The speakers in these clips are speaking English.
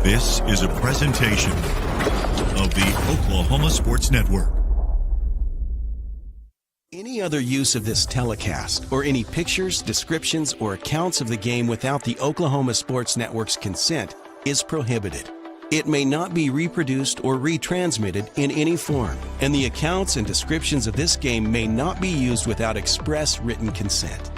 This is a presentation of the Oklahoma Sports Network. Any other use of this telecast or any pictures, descriptions, or accounts of the game without the Oklahoma Sports Network's consent is prohibited. It may not be reproduced or retransmitted in any form, and the accounts and descriptions of this game may not be used without express written consent.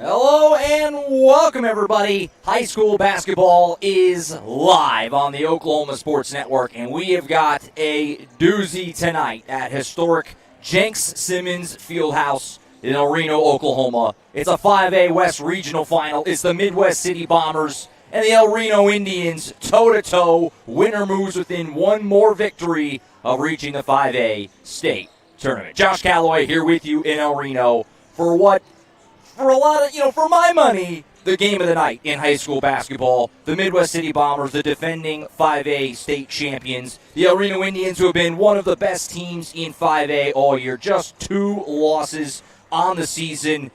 Hello and welcome, everybody. High school basketball is live on the Oklahoma Sports Network, and we have got a doozy tonight at historic Jenks Simmons Fieldhouse in El Reno, Oklahoma. It's a 5A West Regional Final. It's the Midwest City Bombers and the El Reno Indians toe-to-toe. Winner moves within one more victory of reaching the 5A state tournament. Josh Calloway here with you in El Reno for what, for a lot of, for my money, the game of the night in high school basketball. The Midwest City Bombers, the defending 5A state champions. The El Reno Indians, who have been one of the best teams in 5A all year. Just 2 losses on the season.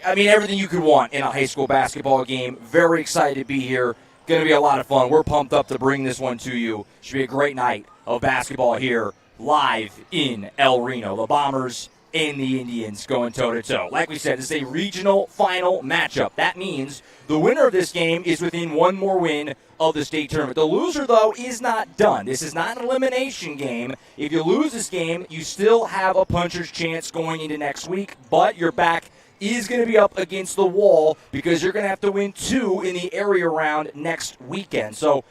I mean, everything you could want in a high school basketball game. Very excited to be here. Going to be a lot of fun. We're pumped up to bring this one to you. Should be a great night of basketball here live in El Reno. The Bombers and the Indians going toe-to-toe. Like we said, this is a regional final matchup. That means the winner of this game is within one more win of the state tournament. The loser, though, is not done. This is not an elimination game. If you lose this game, you still have a puncher's chance going into next week, but your back is going to be up against the wall because you're going to have to win 2 in the area round next weekend. So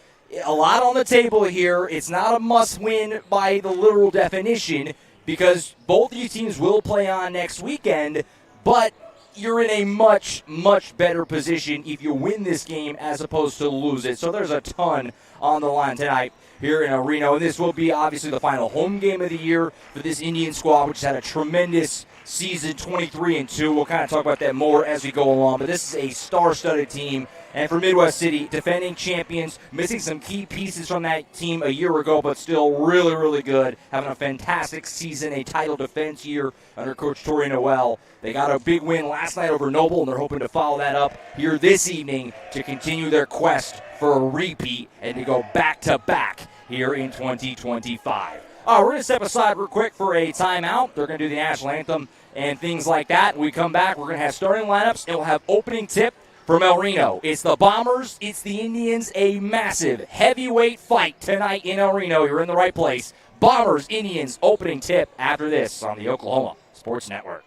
a lot on the table here. It's not a must-win by the literal definition, because both of these teams will play on next weekend, but you're in a much, much better position if you win this game as opposed to lose it. So there's a ton on the line tonight here in Reno, and this will be obviously the final home game of the year for this Indian squad, which has had a tremendous season, 23-2. We'll kind of talk about that more as we go along, but this is a star-studded team. And for Midwest City, defending champions, missing some key pieces from that team a year ago, but still really, really good. Having a fantastic season, a title defense year under Coach Tori Noel. They got a big win last night over Noble, and they're hoping to follow that up here this evening to continue their quest for a repeat and to go back-to-back here in 2025. All right, we're going to step aside real quick for a timeout. They're going to do the national anthem and things like that. When we come back, we're going to have starting lineups, and we'll have opening tip from El Reno. It's the Bombers, it's the Indians, a massive heavyweight fight tonight in El Reno. You're in the right place. Bombers, Indians, opening tip after this on the Oklahoma Sports Network.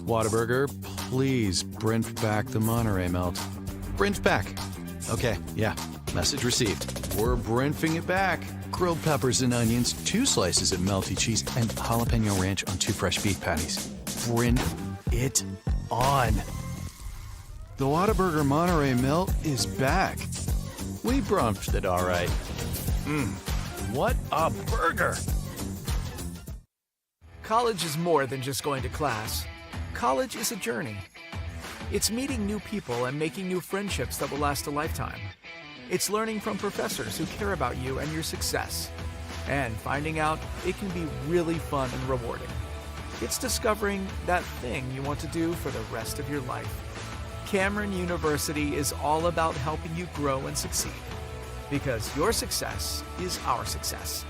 Whataburger, please print back the Monterey melt. Print back. Okay, yeah, message received. We're printing it back. Grilled peppers and onions, 2 slices of melty cheese, and jalapeno ranch on 2 fresh beef patties. Print it on. The Whataburger Monterey melt is back. We brunched it all right. What a burger! College is more than just going to class. College is a journey. It's meeting new people and making new friendships that will last a lifetime. It's learning from professors who care about you and your success, and finding out it can be really fun and rewarding. It's discovering that thing you want to do for the rest of your life. Cameron University is all about helping you grow and succeed, because your success is our success.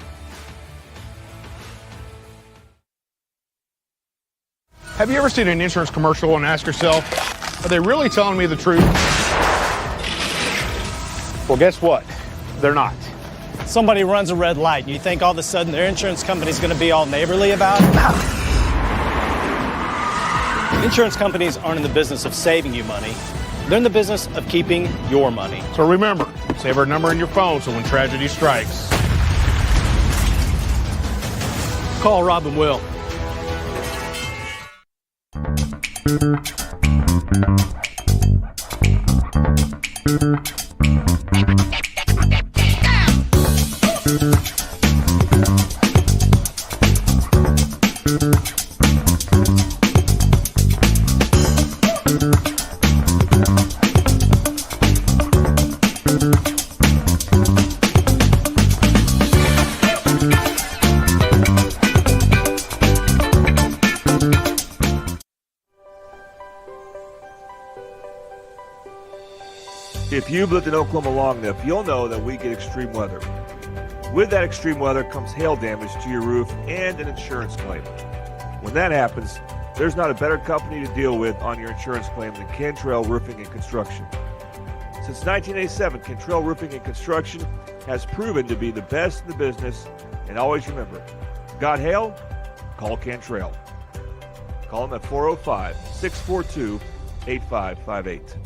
Have you ever seen an insurance commercial and asked yourself, are they really telling me the truth? Well, guess what? They're not. Somebody runs a red light, and you think all of a sudden their insurance company's going to be all neighborly about it? Insurance companies aren't in the business of saving you money. They're in the business of keeping your money. So remember, save our number in your phone so when tragedy strikes, Call Rob and Will. If you've lived in Oklahoma long enough, you'll know that we get extreme weather. With that extreme weather comes hail damage to your roof and an insurance claim. When that happens, there's not a better company to deal with on your insurance claim than Cantrell Roofing and Construction. Since 1987, Cantrell Roofing and Construction has proven to be the best in the business. And always remember, got hail? Call Cantrell. Call them at 405-642-8558.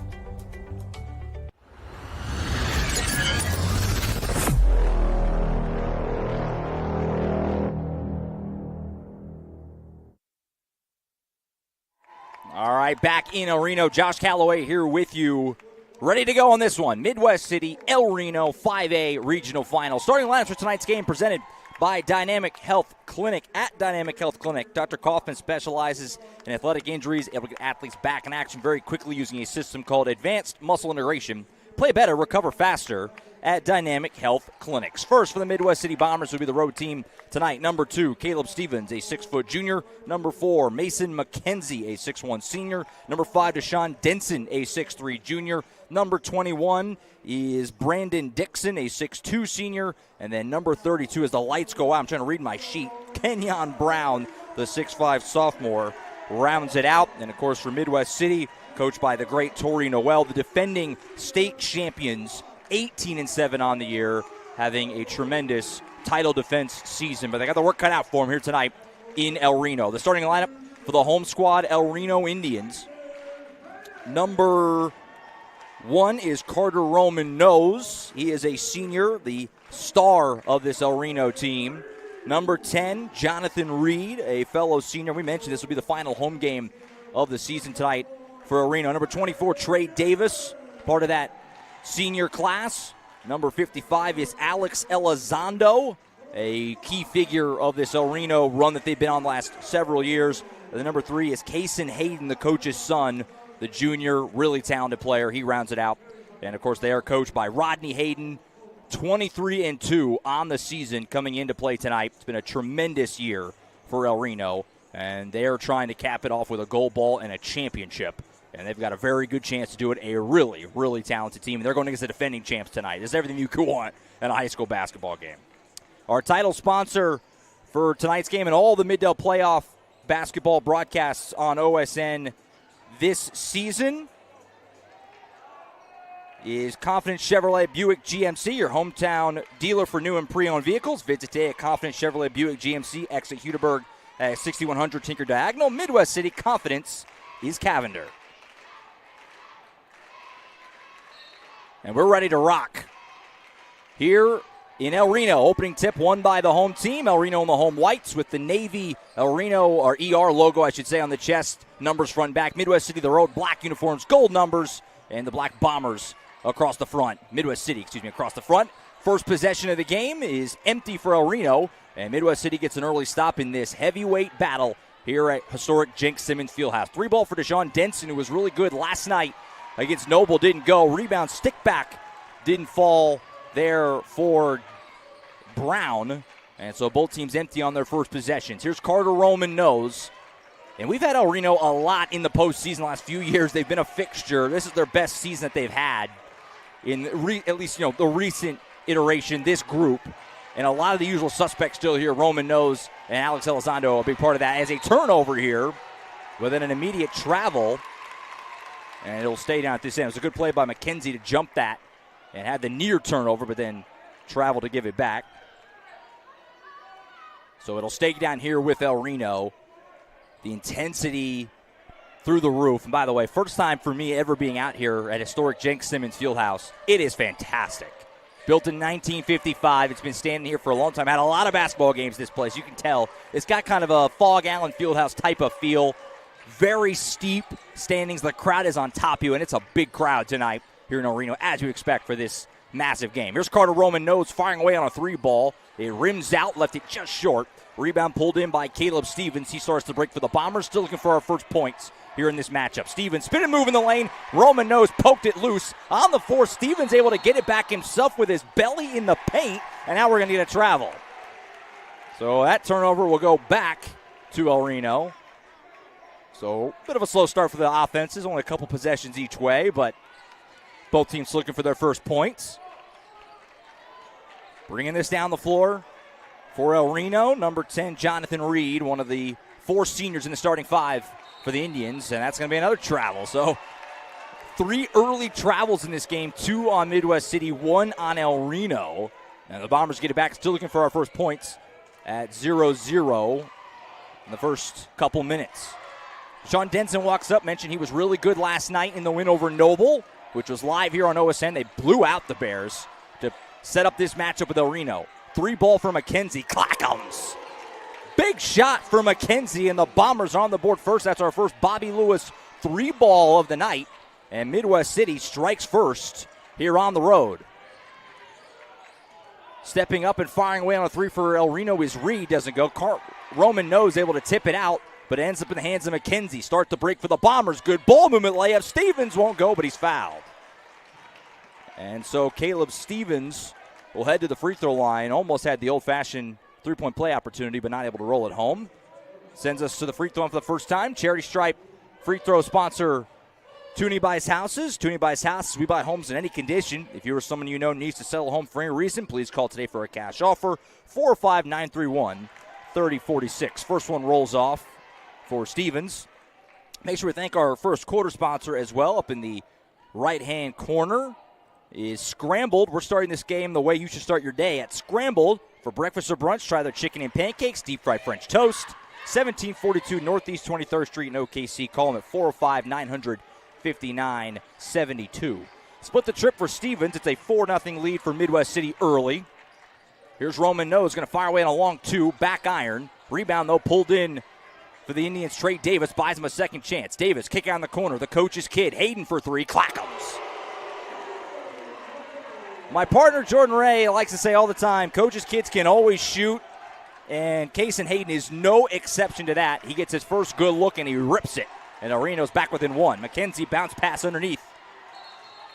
All right, back in El Reno. Josh Calloway here with you. Ready to go on this one. Midwest City, El Reno, 5A Regional Final. Starting lineups for tonight's game presented by Dynamic Health Clinic. At Dynamic Health Clinic, Dr. Kaufman specializes in athletic injuries, able to get athletes back in action very quickly using a system called Advanced Muscle Integration. Play better, recover faster at Dynamic Health Clinics. First for the Midwest City Bombers will be the road team tonight. Number 2, Caleb Stevens, a 6-foot junior. Number 4, Mason McKenzie, a 6'1 senior. Number 5, Deshaun Denson, a 6'3 junior. Number 21 is Brandon Dixon, a 6'2 senior. And then number 32, as the lights go out, I'm trying to read my sheet, Kenyon Brown, the 6'5 sophomore, rounds it out. And, of course, for Midwest City, coached by the great Tori Noel, the defending state champions, 18-7 on the year, having a tremendous title defense season. But they got the work cut out for them here tonight in El Reno. The starting lineup for the home squad, El Reno Indians. Number 1 is Carter Roman Nose. He is a senior, the star of this El Reno team. Number 10, Jonathan Reed, a fellow senior. We mentioned this will be the final home game of the season tonight for El Reno. Number 24, Trey Davis, part of that senior class. Number 55 is Alex Elizondo, a key figure of this El Reno run that they've been on the last several years. And the number 3 is Kason Hayden, the coach's son, the junior, really talented player. He rounds it out. And, of course, they are coached by Rodney Hayden, 23-2 on the season coming into play tonight. It's been a tremendous year for El Reno, and they are trying to cap it off with a gold ball and a championship. And they've got a very good chance to do it. A really, really talented team. They're going against the defending champs tonight. This is everything you could want in a high school basketball game. Our title sponsor for tonight's game and all the Middale playoff basketball broadcasts on OSN this season is Confidence Chevrolet Buick GMC, your hometown dealer for new and pre-owned vehicles. Visit today at Confidence Chevrolet Buick GMC, exit Hudeberg at 6100 Tinker Diagonal. Midwest City, Confidence is Cavender. And we're ready to rock here in El Reno. Opening tip won by the home team. El Reno in the home whites with the Navy El Reno, or ER logo, I should say, on the chest. Numbers front and back. Midwest City, the road, black uniforms, gold numbers, and the black bombers across the front. Midwest City, across the front. First possession of the game is empty for El Reno, and Midwest City gets an early stop in this heavyweight battle here at historic Jenks Simmons Fieldhouse. 3-ball for Deshaun Denson, who was really good last night against Noble, didn't go. Rebound, stick back, didn't fall there for Brown. And so both teams empty on their first possessions. Here's Carter Roman Nose. And we've had El Reno a lot in the postseason the last few years. They've been a fixture. This is their best season that they've had in at least, the recent iteration, this group. And a lot of the usual suspects still here. Roman Nose and Alex Elizondo, a big part of that. As a turnover here with an immediate travel. And it'll stay down at this end. It was a good play by McKenzie to jump that and had the near turnover, but then travel to give it back. So it'll stay down here with El Reno. The intensity through the roof. And by the way, first time for me ever being out here at historic Jenks Simmons Fieldhouse. It is fantastic. Built in 1955. It's been standing here for a long time. Had a lot of basketball games, this place. You can tell. It's got kind of a Fog Allen Fieldhouse type of feel. Very steep standings. The crowd is on top of you, and it's a big crowd tonight here in El Reno, as you expect for this massive game. Here's Carter Roman Nose firing away on a 3-ball. It rims out, left it just short. Rebound pulled in by Caleb Stevens. He starts to break for the Bombers. Still looking for our first points here in this matchup. Stevens, spin and move in the lane. Roman Nose poked it loose. On the force, Stevens able to get it back himself with his belly in the paint, and now we're going to get a travel. So that turnover will go back to El Reno. So a bit of a slow start for the offenses. Only a couple possessions each way, but Both teams looking for their first points. Bringing this down the floor for El Reno, number 10, Jonathan Reed, one of the 4 seniors in the starting 5 for the Indians, and that's going to be another travel. So 3 early travels in this game, 2 on Midwest City, 1 on El Reno. And the Bombers get it back, still looking for our first points at 0-0 in the first couple minutes. Sean Denson walks up, mentioned he was really good last night in the win over Noble, which was live here on OSN. They blew out the Bears to set up this matchup with El Reno. 3-ball for McKenzie. Clackums. Big shot for McKenzie, and the Bombers are on the board first. That's our first Bobby Lewis 3-ball of the night. And Midwest City strikes first here on the road. Stepping up and firing away on a 3 for El Reno is Reed. Doesn't go. Roman Nose able to tip it out, but it ends up in the hands of McKenzie. Start the break for the Bombers. Good ball movement layup. Stevens won't go, but he's fouled. And so Caleb Stevens will head to the free throw line. Almost had the old-fashioned three-point play opportunity, but not able to roll it home. Sends us to the free throw line for the first time. Charity Stripe free throw sponsor Tooney Buys Houses. Tooney Buys Houses. We buy homes in any condition. If you or someone you know needs to sell a home for any reason, please call today for a cash offer. 405-931-3046. First one rolls off for Stevens. Make sure we thank our first quarter sponsor as well. Up in the right-hand corner is Scrambled. We're starting this game the way you should start your day at Scrambled. For breakfast or brunch, try their chicken and pancakes, deep-fried French toast. 1742 Northeast 23rd Street in OKC. Call them at 405-900-5972. Split the trip for Stevens. It's a 4-0 lead for Midwest City early. Here's Roman Nose, going to fire away on a long 2. Back iron. Rebound, though, pulled in for the Indians. Trey Davis buys him a second chance. Davis, kick out in the corner. The coach's kid. Hayden for 3. Clackums. My partner, Jordan Ray, likes to say all the time, coach's kids can always shoot, and Kason Hayden is no exception to that. He gets his first good look, and he rips it. And Reno's back within 1. McKenzie bounce pass underneath.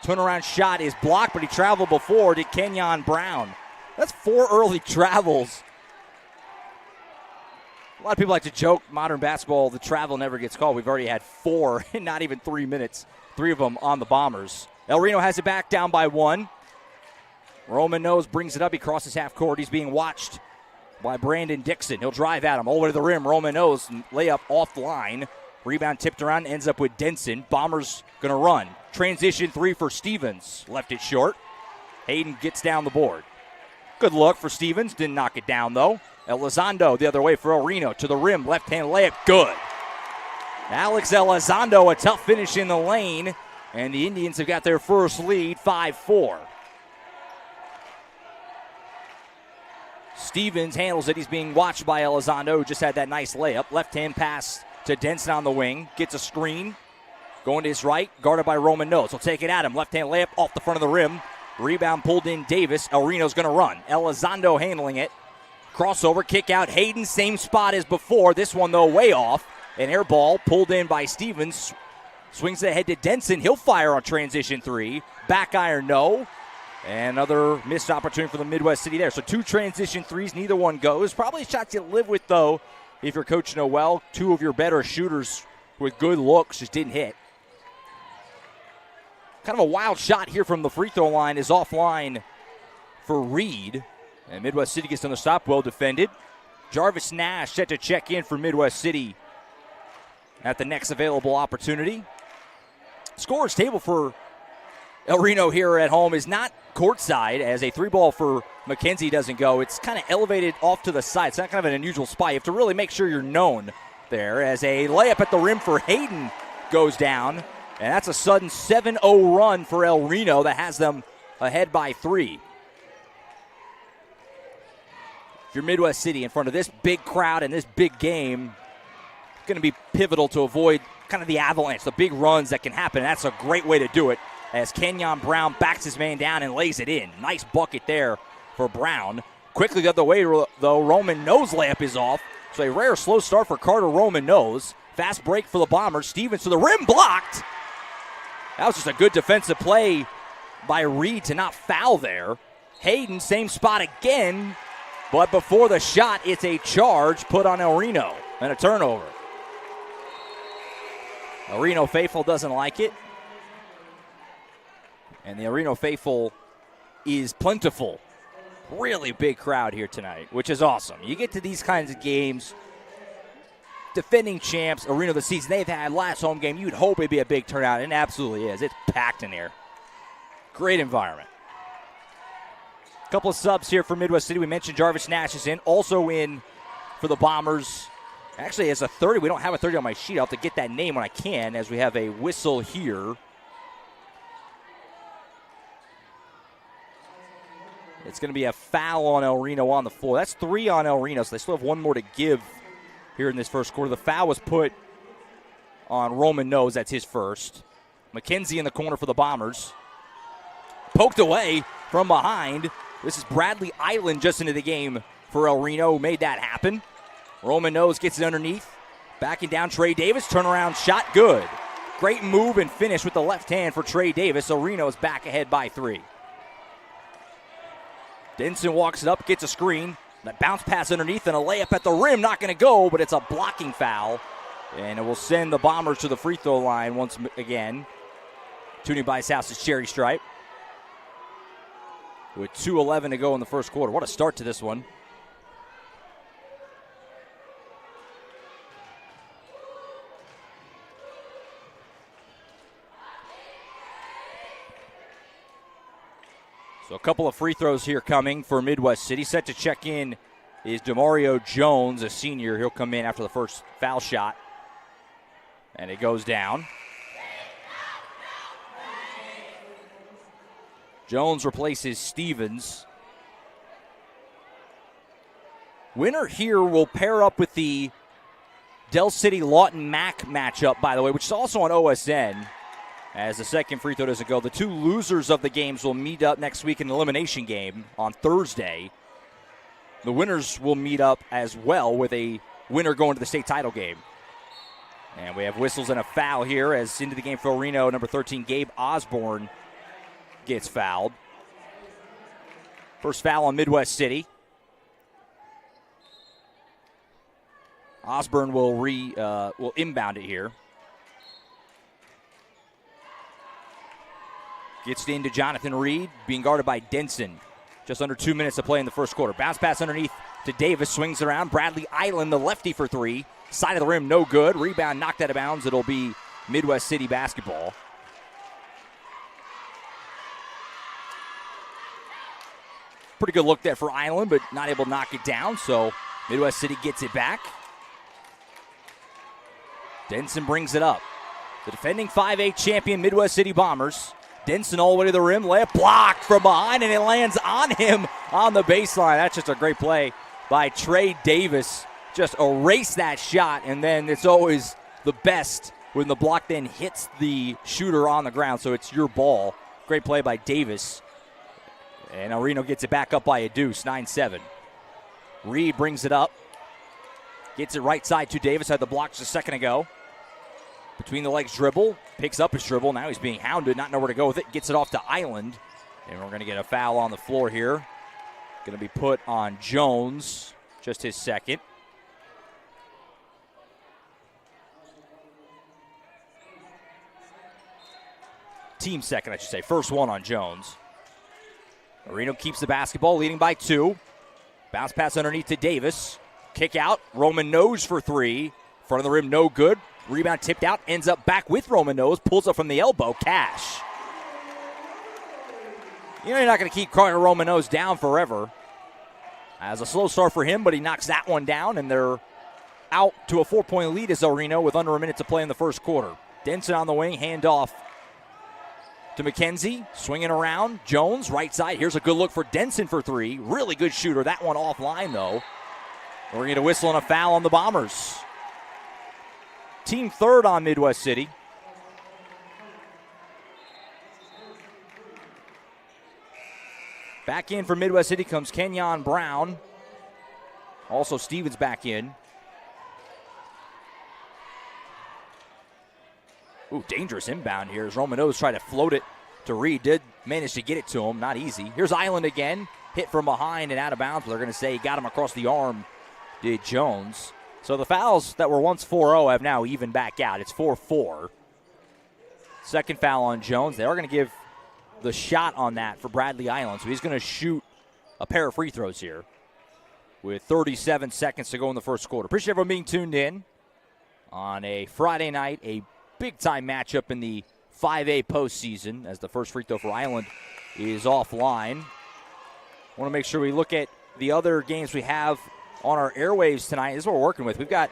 Turnaround shot is blocked, but he traveled before to Kenyon Brown. That's 4 early travels. A lot of people like to joke, modern basketball, the travel never gets called. We've already had 4 in not even 3 minutes, 3 of them on the Bombers. El Reno has it back down by 1. Roman Nose brings it up. He crosses half court. He's being watched by Brandon Dixon. He'll drive at him all the way to the rim. Roman Nose layup off the line. Rebound tipped around, ends up with Denson. Bombers going to run. Transition 3 for Stevens. Left it short. Hayden gets down the board. Good look for Stevens. Didn't knock it down, though. Elizondo the other way for El Reno. To the rim. Left-hand layup. Good. Alex Elizondo, a tough finish in the lane. And the Indians have got their first lead, 5-4. Stevens handles it. He's being watched by Elizondo, who just had that nice layup. Left-hand pass to Denson on the wing. Gets a screen. Going to his right. Guarded by Roman Nose. He'll take it at him. Left-hand layup off the front of the rim. Rebound pulled in Davis. El Reno's going to run. Elizondo handling it. Crossover. Kick out. Hayden, same spot as before. This one, though, way off. An air ball pulled in by Stevens. Swings it ahead to Denson. He'll fire on transition 3. Back iron, no. And another missed opportunity for the Midwest City there. So 2 transition 3s, neither one goes. Probably shots you live with, though, if you're coaching know well. 2 of your better shooters with good looks just didn't hit. Kind of a wild shot here from the free throw line is offline for Reed. And Midwest City gets on the stop, well defended. Jarvis Nash set to check in for Midwest City at the next available opportunity. Scorer's table for El Reno here at home is not courtside, as a 3-ball for McKenzie doesn't go. It's kind of elevated off to the side. It's not kind of an unusual spot. You have to really make sure you're known there, as a layup at the rim for Hayden goes down. And that's a sudden 7-0 run for El Reno that has them ahead by 3. If you're Midwest City in front of this big crowd and this big game, it's going to be pivotal to avoid kind of the avalanche, the big runs that can happen. And that's a great way to do it, as Kenyon Brown backs his man down and lays it in. Nice bucket there for Brown. Quickly the other way, though, Roman Nose layup is off. So a rare slow start for Carter Roman Nose. Fast break for the Bombers. Stevens to the rim, blocked. That was just a good defensive play by Reed to not foul there. Hayden, same spot again, but before the shot, it's a charge put on El Reno and a turnover. El Reno faithful doesn't like it. And the Reno faithful is plentiful. Really big crowd here tonight, which is awesome. You get to these kinds of games, defending champs, Reno the season they've had, last home game, you'd hope it'd be a big turnout, and it absolutely is. It's packed in here. Great environment. A couple of subs here for Midwest City. We mentioned Jarvis Nash is in. Also in for the Bombers. Actually, as a 30, we don't have a 30 on my sheet. I'll have to get that name when I can, as we have a whistle here. It's going to be a foul on El Reno on the floor. That's 3 on El Reno, so they still have one more to give here in this first quarter. The foul was put on Roman Nose. That's his first. McKenzie in the corner for the Bombers. Poked away from behind. This is Bradley Island just into the game for El Reno, who made that happen. Roman Nose gets it underneath. Backing down Trey Davis. Turnaround shot, good. Great move and finish with the left hand for Trey Davis. El Reno is back ahead by 3. Denson walks it up, gets a screen. That bounce pass underneath and a layup at the rim. Not going to go, but it's a blocking foul. And it will send the Bombers to the free throw line once again. Toonie Bice-House's cherry stripe. With 2:11 to go in the first quarter. What a start to this one. So a couple of free throws here coming for Midwest City. Set to check in is DeMario Jones, a senior. He'll come in after the first foul shot. And it goes down. Jones replaces Stevens. Winner here will pair up with the Del City Lawton Mac matchup, by the way, which is also on OSN. As the second free throw doesn't go, the 2 losers of the games will meet up next week in an elimination game on Thursday. The winners will meet up as well with a winner going to the state title game. And we have whistles and a foul here as into the game for Reno. Number 13, Gabe Osborne gets fouled. First foul on Midwest City. Osborne will inbound it here. Gets it into Jonathan Reed, being guarded by Denson. Just under 2 minutes to play in the first quarter. Bounce pass underneath to Davis, swings around. Bradley Island, the lefty for 3. Side of the rim, no good. Rebound knocked out of bounds. It'll be Midwest City basketball. Pretty good look there for Island, but not able to knock it down, so Midwest City gets it back. Denson brings it up. The defending 5A champion Midwest City Bombers. Denson all the way to the rim, layup blocked from behind, and it lands on him on the baseline. That's just a great play by Trey Davis. Just erase that shot, and then it's always the best when the block then hits the shooter on the ground, so it's your ball. Great play by Davis. And El Reno gets it back up by a deuce, 9-7. Reed brings it up. Gets it right side to Davis. Had the block just a second ago. Between the legs dribble. Picks up his dribble. Now he's being hounded. Not know where to go with it. Gets it off to Island. And we're going to get a foul on the floor here. Going to be put on Jones. Just his second. Team second, I should say. First one on Jones. Reno keeps the basketball, leading by 2. Bounce pass underneath to Davis. Kick out. Roman Nose for 3. Front of the rim, no good. Rebound tipped out. Ends up back with Roman Nose. Pulls up from the elbow. Cash. You know you're not going to keep Carter Roman Nose down forever. As a slow start for him, but he knocks that one down, and they're out to a 4-point lead as El Reno with under a minute to play in the first quarter. Denson on the wing, handoff to McKenzie, swinging around. Jones, right side. Here's a good look for Denson for 3. Really good shooter. That one offline, though. We're going to get a whistle and a foul on the Bombers. Team third on Midwest City. Back in for Midwest City comes Kenyon Brown. Also Stevens back in. Ooh, dangerous inbound here as Roman Nose tried to float it to Reed. Did manage to get it to him. Not easy. Here's Island again. Hit from behind and out of bounds. They're going to say he got him across the arm. Did Jones. So the fouls that were once 4-0 have now evened back out. It's 4-4. Second foul on Jones. They are going to give the shot on that for Bradley Island. So he's going to shoot a pair of free throws here with 37 seconds to go in the first quarter. Appreciate everyone being tuned in on a Friday night, a big-time matchup in the 5A postseason as the first free throw for Island is offline. Want to make sure we look at the other games we have on our airwaves tonight. This is what we're working with. We've got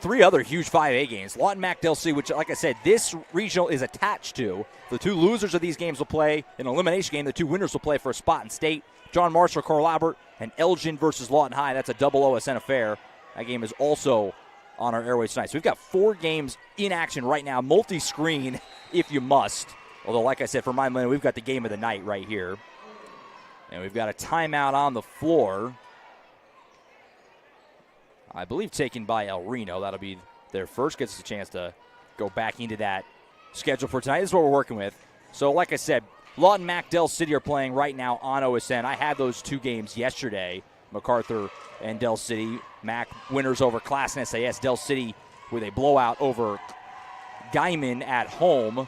3 other huge 5A games. Lawton Mac Del City, which, like I said, this regional is attached to. The 2 losers of these games will play an elimination game. The 2 winners will play for a spot in state. John Marshall, Carl Albert, and Elgin versus Lawton High. That's a double OSN affair. That game is also on our airwaves tonight. So we've got 4 games in action right now, multi-screen if you must. Although, like I said, for my money, we've got the game of the night right here. And we've got a timeout on the floor, I believe taken by El Reno. That'll be their first. Gets us a chance to go back into that schedule for tonight. This is what we're working with. So, like I said, Lawton Mac Del City are playing right now on OSN. I had those 2 games yesterday, MacArthur and Del City. Mac winners over Class and SAS. Del City with a blowout over Guyman at home.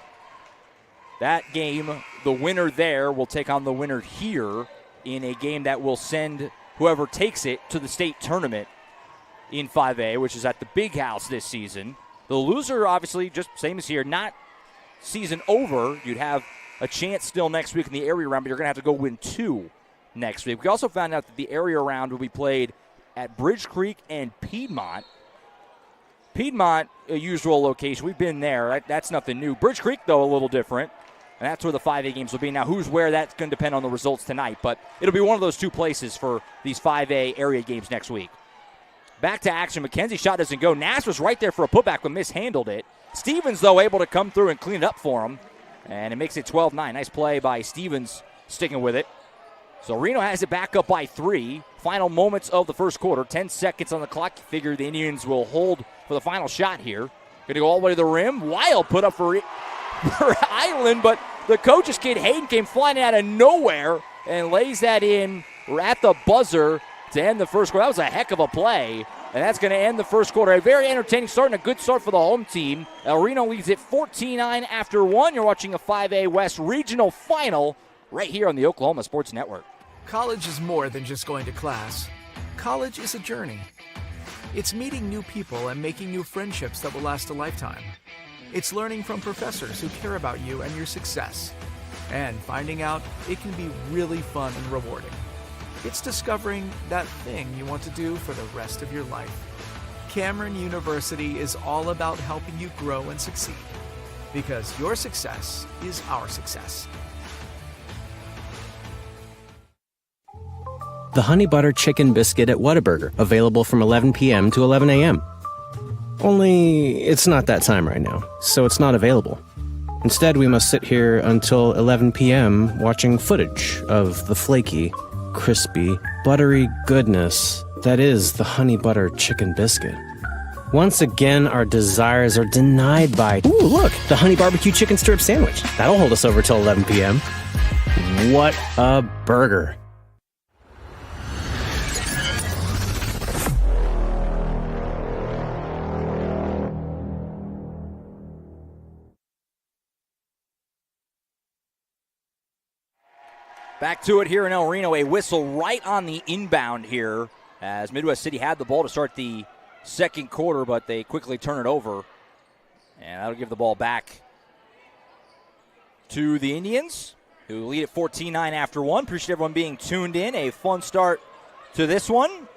That game, the winner there will take on the winner here in a game that will send whoever takes it to the state tournament in 5A, which is at the Big House this season. The loser, obviously, just same as here, not season over. You'd have a chance still next week in the area round, but you're going to have to go win 2 next week. We also found out that the area round will be played at Bridge Creek and Piedmont. Piedmont, a usual location. We've been there. That's nothing new. Bridge Creek, though, a little different. And that's where the 5A games will be. Now, who's where, that's going to depend on the results tonight. But it'll be one of those 2 places for these 5A area games next week. Back to action. McKenzie shot doesn't go. Nash was right there for a putback but mishandled it. Stevens, though, able to come through and clean it up for him. And it makes it 12-9. Nice play by Stevens sticking with it. So Reno has it back up by 3. Final moments of the first quarter. 10 seconds on the clock. You figure the Indians will hold for the final shot here. Going to go all the way to the rim. Wild put up for Island, but the coach's kid Hayden came flying out of nowhere and lays that in at the buzzer to end the first quarter. That was a heck of a play, and that's going to end the first quarter. A very entertaining start and a good start for the home team. El Reno leads it 14-9 after 1. You're watching a 5A West regional final right here on the Oklahoma Sports Network. College is more than just going to class. College is a journey. It's meeting new people and making new friendships that will last a lifetime. It's learning from professors who care about you and your success. And finding out it can be really fun and rewarding. It's discovering that thing you want to do for the rest of your life. Cameron University is all about helping you grow and succeed. Because your success is our success. The Honey Butter Chicken Biscuit at Whataburger, available from 11 p.m. to 11 a.m. Only it's not that time right now, so it's not available. Instead, we must sit here until 11 p.m. watching footage of the flaky, crispy, buttery goodness that is the Honey Butter Chicken Biscuit. Once again, our desires are denied by, ooh, look, the Honey Barbecue Chicken Strip Sandwich. That'll hold us over till 11 p.m. What a burger. Back to it here in El Reno. A whistle right on the inbound here as Midwest City had the ball to start the second quarter, but they quickly turn it over. And that'll give the ball back to the Indians, who lead at 14-9 after 1. Appreciate everyone being tuned in. A fun start to this one.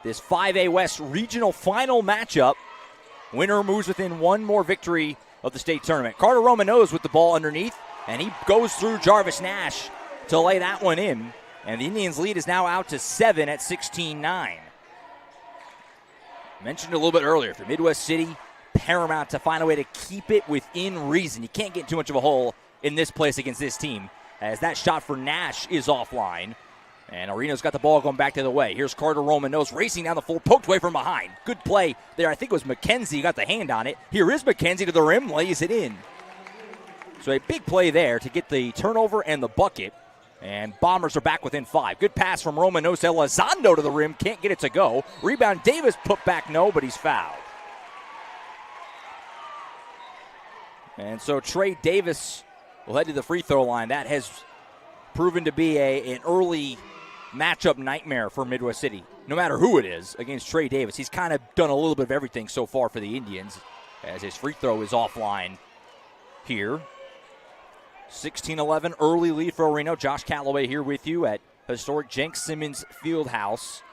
This 5A West regional final matchup. Winner moves within 1 more victory of the state tournament. Carter Romanos with the ball underneath, and he goes through Jarvis Nash to lay that one in. And the Indians' lead is now out to 7 at 16-9. Mentioned a little bit earlier, for Midwest City, paramount to find a way to keep it within reason. You can't get too much of a hole in this place against this team, as that shot for Nash is offline. And Reno's got the ball going back the other way. Here's Carter Romanos racing down the floor, poked away from behind. Good play there. I think it was McKenzie got the hand on it. Here is McKenzie to the rim, lays it in. So a big play there to get the turnover and the bucket. And Bombers are back within 5. Good pass from Romanos. Elizondo to the rim. Can't get it to go. Rebound Davis put back no, but he's fouled. And so Trey Davis will head to the free throw line. That has proven to be an early matchup nightmare for Midwest City, no matter who it is, against Trey Davis. He's kind of done a little bit of everything so far for the Indians, as his free throw is offline here. 16-11, early lead for Reno. Josh Calloway here with you at historic Jenks Simmons Fieldhouse.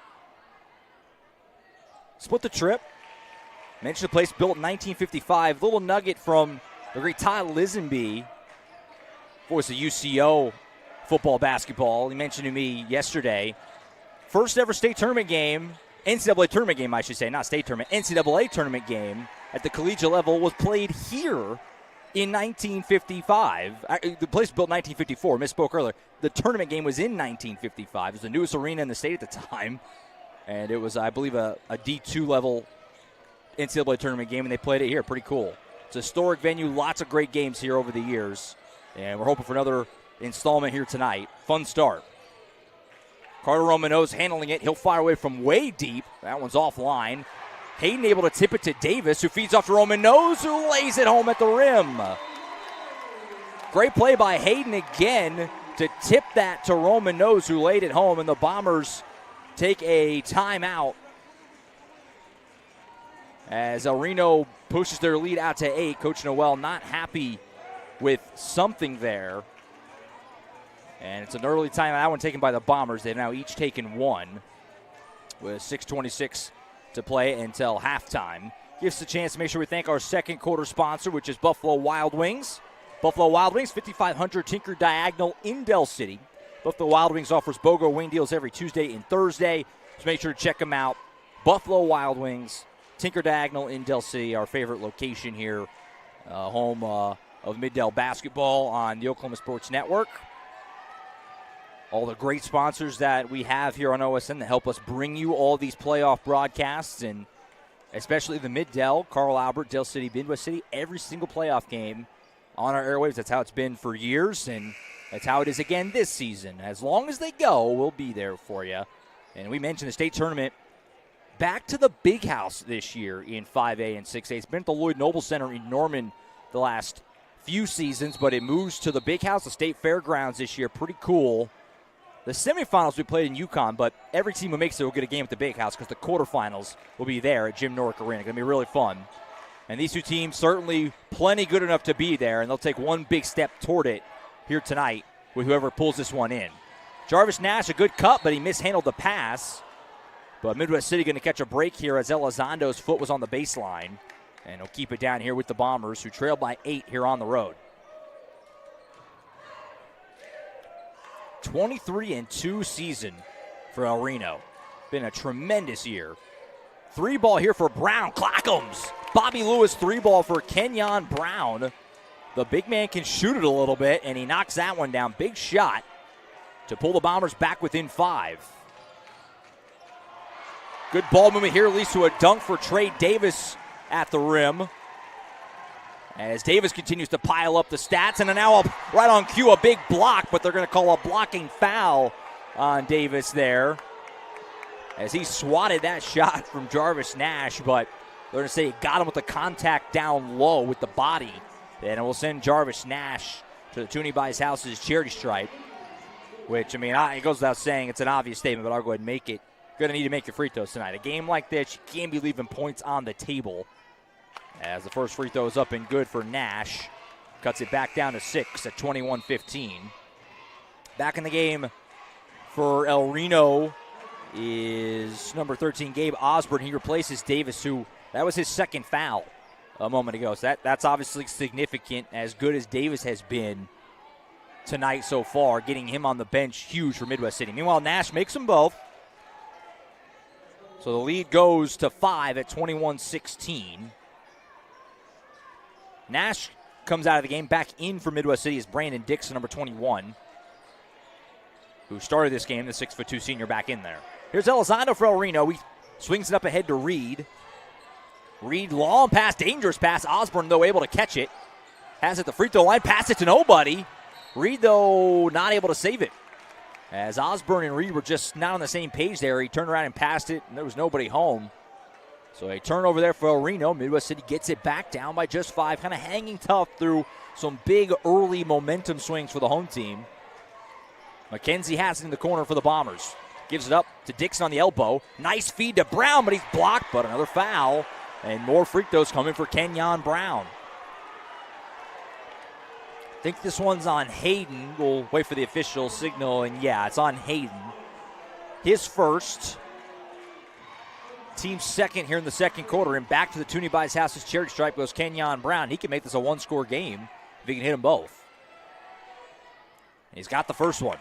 Split the trip. Mentioned the place built in 1955. Little nugget from the great Todd Lisenby, voice of UCO football, basketball. He mentioned to me yesterday, first ever state tournament game, NCAA tournament game, I should say, not state tournament, NCAA tournament game at the collegiate level was played here in 1955. The place was built in 1954. Misspoke earlier. The tournament game was in 1955. It was the newest arena in the state at the time. And it was, I believe, a D2 level NCAA tournament game, and they played it here. Pretty cool. It's a historic venue. Lots of great games here over the years. And we're hoping for another installment here tonight. Fun start. Carter Romano's handling it. He'll fire away from way deep. That one's offline. Hayden able to tip it to Davis, who feeds off to Romano's, who lays it home at the rim. Great play by Hayden again to tip that to Romano's, who laid it home, and the Bombers take a timeout as El Reno pushes their lead out to 8. Coach Noel not happy with something there. And it's an early timeout. That one taken by the Bombers. They've now each taken one with 6:26 to play until halftime. Gives us a chance to make sure we thank our second quarter sponsor, which is Buffalo Wild Wings. Buffalo Wild Wings, 5500 Tinker Diagonal in Del City. Buffalo Wild Wings offers BOGO wing deals every Tuesday and Thursday. So make sure to check them out. Buffalo Wild Wings, Tinker Diagonal in Del City, our favorite location here, home of Mid-Del basketball on the Oklahoma Sports Network. All the great sponsors that we have here on OSN that help us bring you all these playoff broadcasts, and especially the Mid-Del, Carl Albert, Del City, Midwest City, every single playoff game on our airwaves. That's how it's been for years, and that's how it is again this season. As long as they go, we'll be there for you. And we mentioned the state tournament back to the Big House this year in 5A and 6A. It's been at the Lloyd Noble Center in Norman the last few seasons, but it moves to the Big House, the state fairgrounds this year. Pretty cool. The semifinals we played in Yukon, but every team who makes it will get a game at the Big House because the quarterfinals will be there at Jim Norick Arena. Going to be really fun. And these two teams certainly plenty good enough to be there, and they'll take one big step toward it here tonight with whoever pulls this one in. Jarvis Nash, a good cut, but he mishandled the pass. But Midwest City going to catch a break here as Elizondo's foot was on the baseline. And he'll keep it down here with the Bombers, who trail by 8 here on the road. 23-2 season for El Reno. Been a tremendous year. 3-ball here for Brown. Clackums. Bobby Lewis 3-ball for Kenyon Brown. The big man can shoot it a little bit, and he knocks that one down. Big shot to pull the Bombers back within 5. Good ball movement here leads to a dunk for Trey Davis at the rim. As Davis continues to pile up the stats, and now right on cue, a big block, but they're going to call a blocking foul on Davis there, as he swatted that shot from Jarvis Nash, but they're going to say he got him with the contact down low with the body, and it will send Jarvis Nash to the Toonie Buys House's charity stripe, which, I mean, it goes without saying, it's an obvious statement, but I'll go ahead and make it. Going to need to make your free throws tonight. A game like this, you can't be leaving points on the table. As the first free throw is up and good for Nash. Cuts it back down to 6 at 21-15. Back in the game for El Reno is number 13, Gabe Osborne. He replaces Davis, who, that was his second foul a moment ago. So that's obviously significant, as good as Davis has been tonight so far. Getting him on the bench, huge for Midwest City. Meanwhile, Nash makes them both. So the lead goes to 5 at 21-16. Nash comes out of the game. Back in for Midwest City is Brandon Dixon, number 21, who started this game, the 6'2" senior, back in there. Here's Elizondo for El Reno. He swings it up ahead to Reed. Reed, long pass, dangerous pass. Osborne, though, able to catch it. Has it the free throw line, pass it to nobody. Reed, though, not able to save it. As Osborne and Reed were just not on the same page there, he turned around and passed it, and there was nobody home. So a turnover there for El Reno. Midwest City gets it back down by just 5, kind of hanging tough through some big early momentum swings for the home team. McKenzie has it in the corner for the Bombers. Gives it up to Dixon on the elbow. Nice feed to Brown, but he's blocked, but another foul. And more free throws coming for Kenyon Brown. I think this one's on Hayden. We'll wait for the official signal, and yeah, it's on Hayden. His first. Team second here in the second quarter, and back to the Toonie Buys Houses charity stripe goes Kenyon Brown. He can make this a one-score game if he can hit them both. He's got the first one.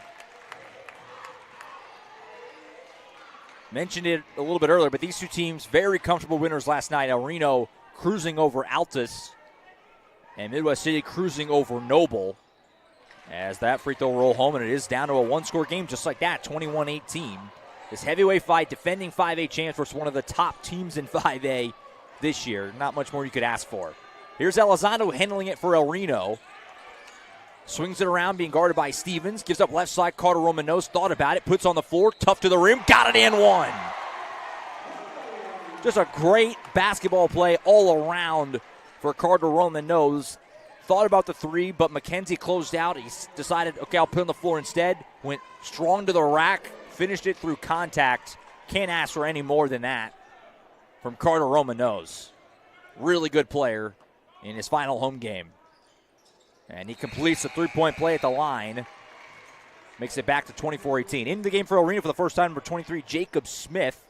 Mentioned it a little bit earlier, but these two teams, very comfortable winners last night. El Reno cruising over Altus, and Midwest City cruising over Noble. As that free throw roll home, and it is down to a one-score game just like that, 21-18. This heavyweight fight, defending 5A champs versus one of the top teams in 5A this year. Not much more you could ask for. Here's Elizondo handling it for El Reno. Swings it around, being guarded by Stevens. Gives up left side. Carter Romanos thought about it. Puts on the floor. Tough to the rim. Got it and one. Just a great basketball play all around for Carter Romanos. Thought about the three, but McKenzie closed out. He decided, okay, I'll put on the floor instead. Went strong to the rack. Finished it through contact. Can't ask for any more than that from Carter Romanos. Really good player in his final home game. And he completes the three-point play at the line. Makes it back to 24-18. In the game for El Reno for the first time, number 23, Jacob Smith.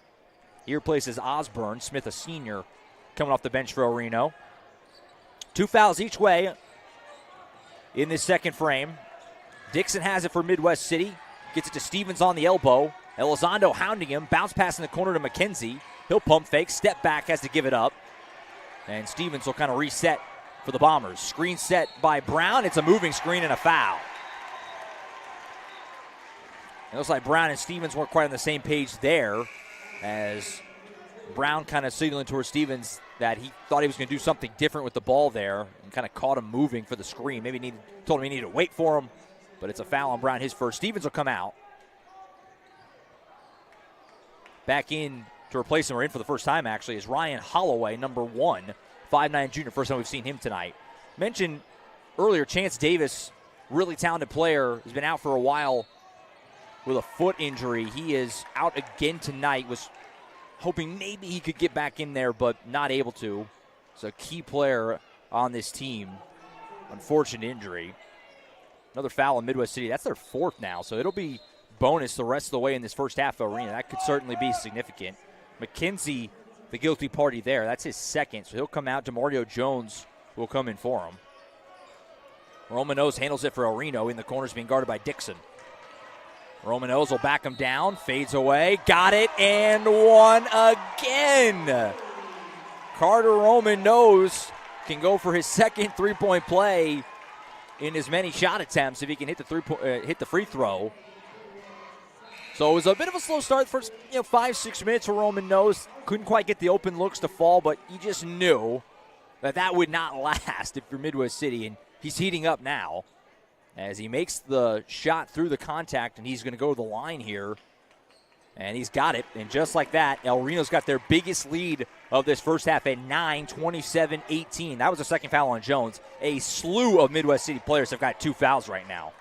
He replaces Osborne. Smith, a senior, coming off the bench for El Reno. 2 fouls each way in this second frame. Dixon has it for Midwest City. Gets it to Stevens on the elbow. Elizondo hounding him. Bounce pass in the corner to McKenzie. He'll pump fake. Step back, has to give it up. And Stevens will kind of reset for the Bombers. Screen set by Brown. It's a moving screen and a foul. It looks like Brown and Stevens weren't quite on the same page there, as Brown kind of signaling towards Stevens that he thought he was going to do something different with the ball there and kind of caught him moving for the screen. Maybe told him he needed to wait for him, but it's a foul on Brown, his first. Stevens will come out. Back in to replace him, or in for the first time actually, is Ryan Holloway, number 1, 5'9" junior. First time we've seen him tonight. Mentioned earlier, Chance Davis, really talented player, has been out for a while with a foot injury. He is out again tonight. Was hoping maybe he could get back in there, but not able to. It's a key player on this team. Unfortunate injury. Another foul in Midwest City. That's their 4th now, so it'll be bonus the rest of the way in this first half of Arena. That could certainly be significant. McKenzie, the guilty party there. That's his 2nd, so he'll come out. DeMario Jones will come in for him. Romanos handles it for El Reno. In the corners, being guarded by Dixon. Romanos will back him down, fades away, got it, and one again. Carter Romanos can go for his 2nd three-point play in as many shot attempts if he can hit the free throw. So it was a bit of a slow start. The first 5-6 minutes for Romanos. Couldn't quite get the open looks to fall, but you just knew that would not last if you're Midwest City, and he's heating up now as he makes the shot through the contact, and he's going to go to the line here. And he's got it. And just like that, El Reno's got their biggest lead of this first half at 9, 27-18. That was the 2nd foul on Jones. A slew of Midwest City players have got 2 fouls right now.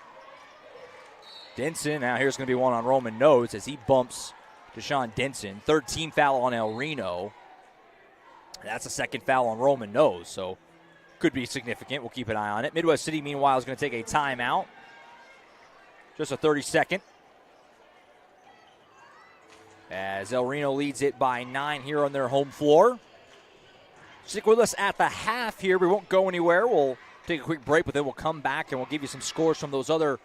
Denson, now here's going to be one on Romanos as he bumps Deshaun Denson. 3rd team foul on El Reno. That's the 2nd foul on Romanos, so could be significant. We'll keep an eye on it. Midwest City, meanwhile, is going to take a timeout. Just a 30-second. As El Reno leads it by 9 here on their home floor. Stick with us at the half here. We won't go anywhere. We'll take a quick break, but then we'll come back and we'll give you some scores from those other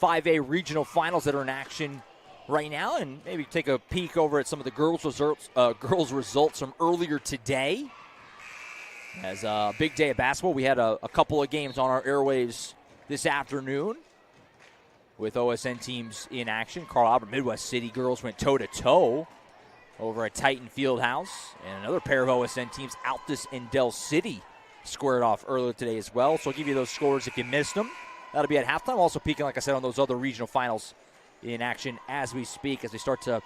5A regional finals that are in action right now, and maybe take a peek over at some of the girls' results from earlier today. As a big day of basketball, we had a couple of games on our airwaves this afternoon with OSN teams in action. Carl Albert Midwest City girls went toe-to-toe over at Titan Fieldhouse. And another pair of OSN teams, Altus and Del City, squared off earlier today as well. So I'll give you those scores if you missed them. That'll be at halftime. Also peeking, like I said, on those other regional finals in action as we speak, as we start to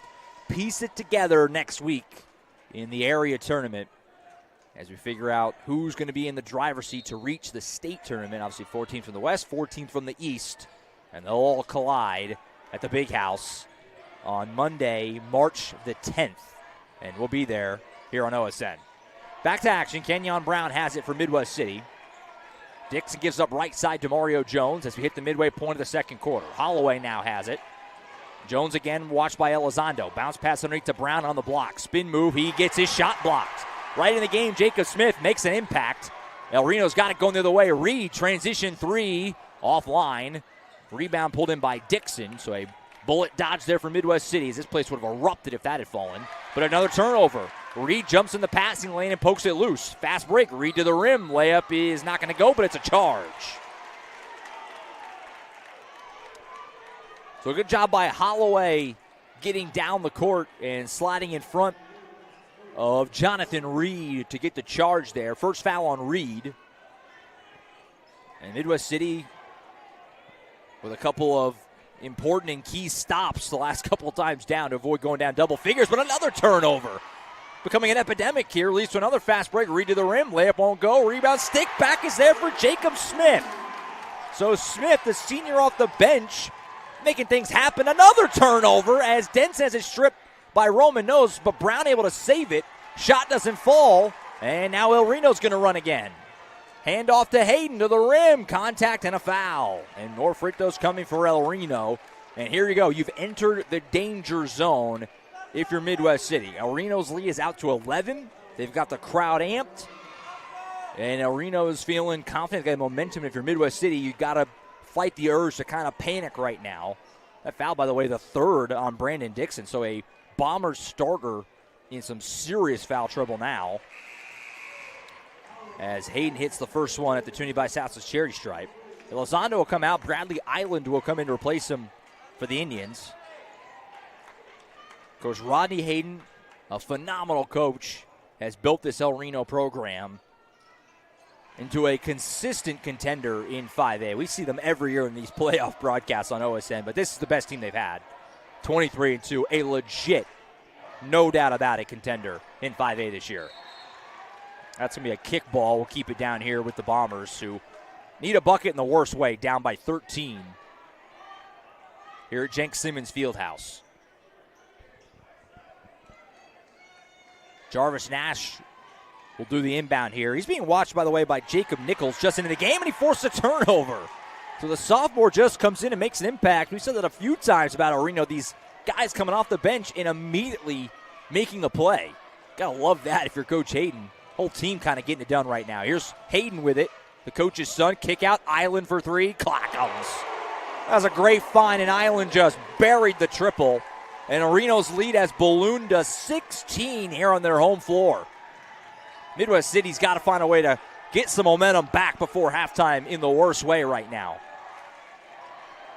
piece it together next week in the area tournament. as we figure out who's going to be in the driver's seat to reach the state tournament. Obviously, 4 teams from the West, 4 teams from the East, and they'll all collide at the Big House on Monday, March the 10th, and we'll be there here on OSN. Back to action. Kenyon Brown has it for Midwest City. Dixon gives up right side to Mario Jones as we hit the midway point of the second quarter. Holloway now has it. Jones again watched by Elizondo. Bounce pass underneath to Brown on the block. Spin move. He gets his shot blocked. Right in the game, Jacob Smith makes an impact. El Reno's got it going the other way. Reed, transition 3, offline. Rebound pulled in by Dixon, so a bullet dodge there for Midwest City. This place would have erupted if that had fallen. But another turnover. Reed jumps in the passing lane and pokes it loose. Fast break. Reed to the rim. Layup is not going to go, but it's a charge. So a good job by Holloway getting down the court and sliding in front of Jonathan Reed to get the charge there. First foul on Reed. And Midwest City with a couple of important and key stops the last couple of times down to avoid going down double figures, but another turnover. Becoming an epidemic here, leads to another fast break. Reed to the rim, layup won't go, rebound, stick back is there for Jacob Smith. So Smith, the senior off the bench, making things happen. Another turnover as Dents has it stripped by Roman Nose, but Brown able to save it. Shot doesn't fall, and now El Reno's going to run again. Hand off to Hayden to the rim, contact and a foul. And Norfrito's coming for El Reno. And here you go, you've entered the danger zone if you're Midwest City. El Reno's lead is out to 11. They've got the crowd amped. And El Reno is feeling confident, got momentum. If you're Midwest City, you've got to fight the urge to kind of panic right now. That foul, by the way, the third on Brandon Dixon. So a Bomber starter in some serious foul trouble now, as Hayden hits the first one at the Toonie by South's charity stripe. Elizondo will come out. Bradley Island will come in to replace him for the Indians. Coach Rodney Hayden, a phenomenal coach, has built this El Reno program into a consistent contender in 5A. We see them every year in these playoff broadcasts on OSN, but this is the best team they've had. 23-2, a legit, no doubt about it, contender in 5A this year. That's going to be a kickball. We'll keep it down here with the Bombers, who need a bucket in the worst way, down by 13 here at Jenks Simmons Fieldhouse. Jarvis Nash will do the inbound here. He's being watched, by the way, by Jacob Nichols just into the game, and he forced a turnover. So the sophomore just comes in and makes an impact. We said that a few times about El Reno, these guys coming off the bench and immediately making a play. Gotta love that if you're Coach Hayden. Whole team kind of getting it done right now. Here's Hayden with it. The coach's son, kick out, Island for 3, Clackums. That was a great find, and Island just buried the triple. And El Reno's lead has ballooned to 16 here on their home floor. Midwest City's got to find a way to get some momentum back before halftime in the worst way right now.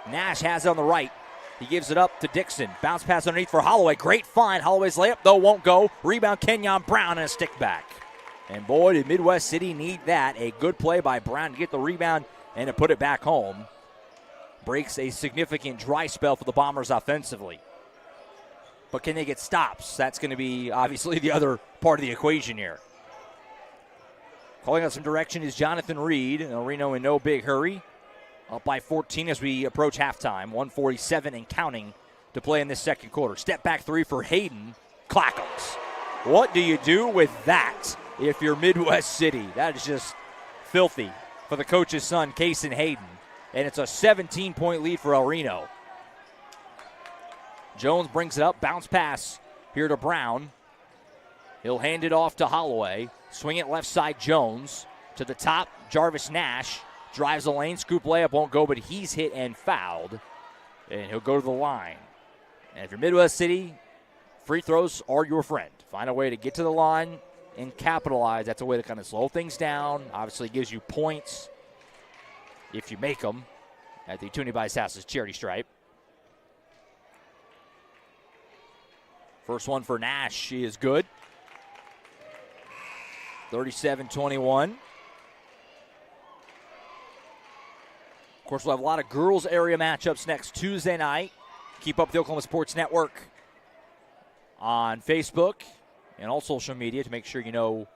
Nash has it on the right. He gives it up to Dixon. Bounce pass underneath for Holloway. Great find. Holloway's layup, though, won't go. Rebound, Kenyon Brown, and a stick back. And boy, did Midwest City need that. A good play by Brown to get the rebound and to put it back home. Breaks a significant dry spell for the Bombers offensively. But can they get stops? That's going to be, obviously, the other part of the equation here. Calling out some direction is Jonathan Reed. El Reno in no big hurry. Up by 14 as we approach halftime. 1:47 and counting to play in this second quarter. Step back 3 for Hayden. Clackums. What do you do with that if you're Midwest City? That is just filthy for the coach's son, Kason Hayden. And it's a 17-point lead for El Reno. Jones brings it up. Bounce pass here to Brown. He'll hand it off to Holloway. Swing it left side, Jones. To the top, Jarvis Nash. Drives the lane. Scoop layup won't go, but he's hit and fouled. And he'll go to the line. And if you're Midwest City, free throws are your friend. Find a way to get to the line and capitalize. That's a way to kind of slow things down. Obviously gives you points if you make them at the Toonie by South's charity stripe. First one for Nash is good. 37-21. Of course, we'll have a lot of girls area matchups next Tuesday night. Keep up with the Oklahoma Sports Network on Facebook and all social media to make sure you know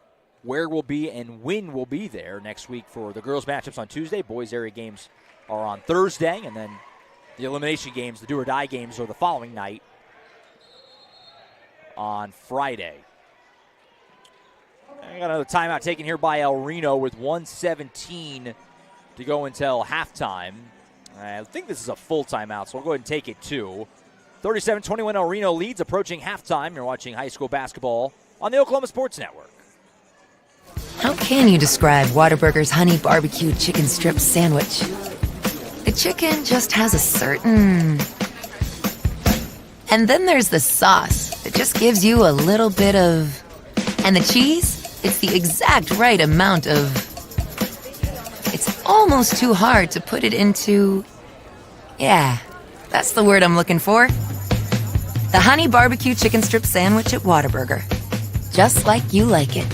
where we'll be and when we'll be there next week for the girls' matchups on Tuesday. Boys' area games are on Thursday, and then the elimination games, the do-or-die games, are the following night on Friday. I got another timeout taken here by El Reno with 1:17 to go until halftime. I think this is a full timeout, so we'll go ahead and take it too. 37-21 El Reno leads approaching halftime. You're watching high school basketball on the Oklahoma Sports Network. How can you describe Whataburger's honey barbecue chicken strip sandwich? The chicken just has a certain... And then there's the sauce that just gives you a little bit of... And the cheese? It's the exact right amount of... It's almost too hard to put it into... Yeah, that's the word I'm looking for. The honey barbecue chicken strip sandwich at Whataburger. Just like you like it.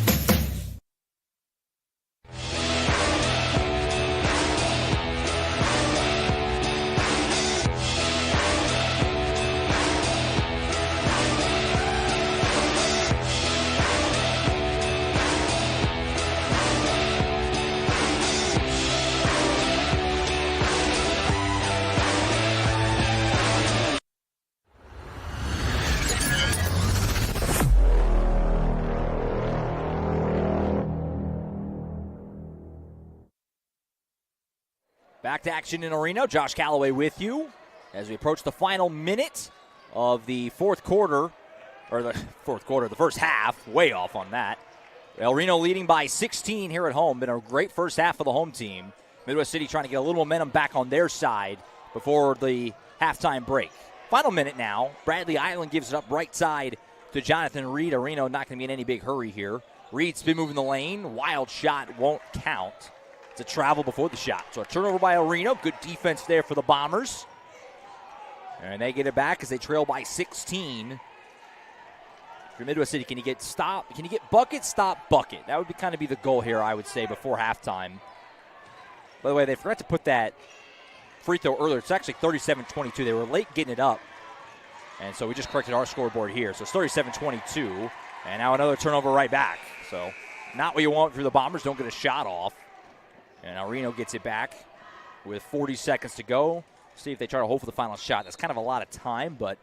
Back to action in Reno. Josh Calloway with you as we approach the final minute of the fourth quarter, the first half. Way off on that. El Reno leading by 16 here at home. Been a great first half for the home team. Midwest City trying to get a little momentum back on their side before the halftime break. Final minute now. Bradley Island gives it up right side to Jonathan Reed. El Reno not going to be in any big hurry here. Reed spin moving the lane. Wild shot won't count. It's a travel before the shot. So a turnover by El Reno. Good defense there for the Bombers. And they get it back as they trail by 16. For Midwest City, can you get stop? Can you get bucket, stop, bucket? That would be the goal here, I would say, before halftime. By the way, they forgot to put that free throw earlier. It's actually 37-22. They were late getting it up. And so we just corrected our scoreboard here. So it's 37-22. And now another turnover right back. So not what you want for the Bombers. Don't get a shot off. And El Reno gets it back with 40 seconds to go. See if they try to hold for the final shot. That's kind of a lot of time, but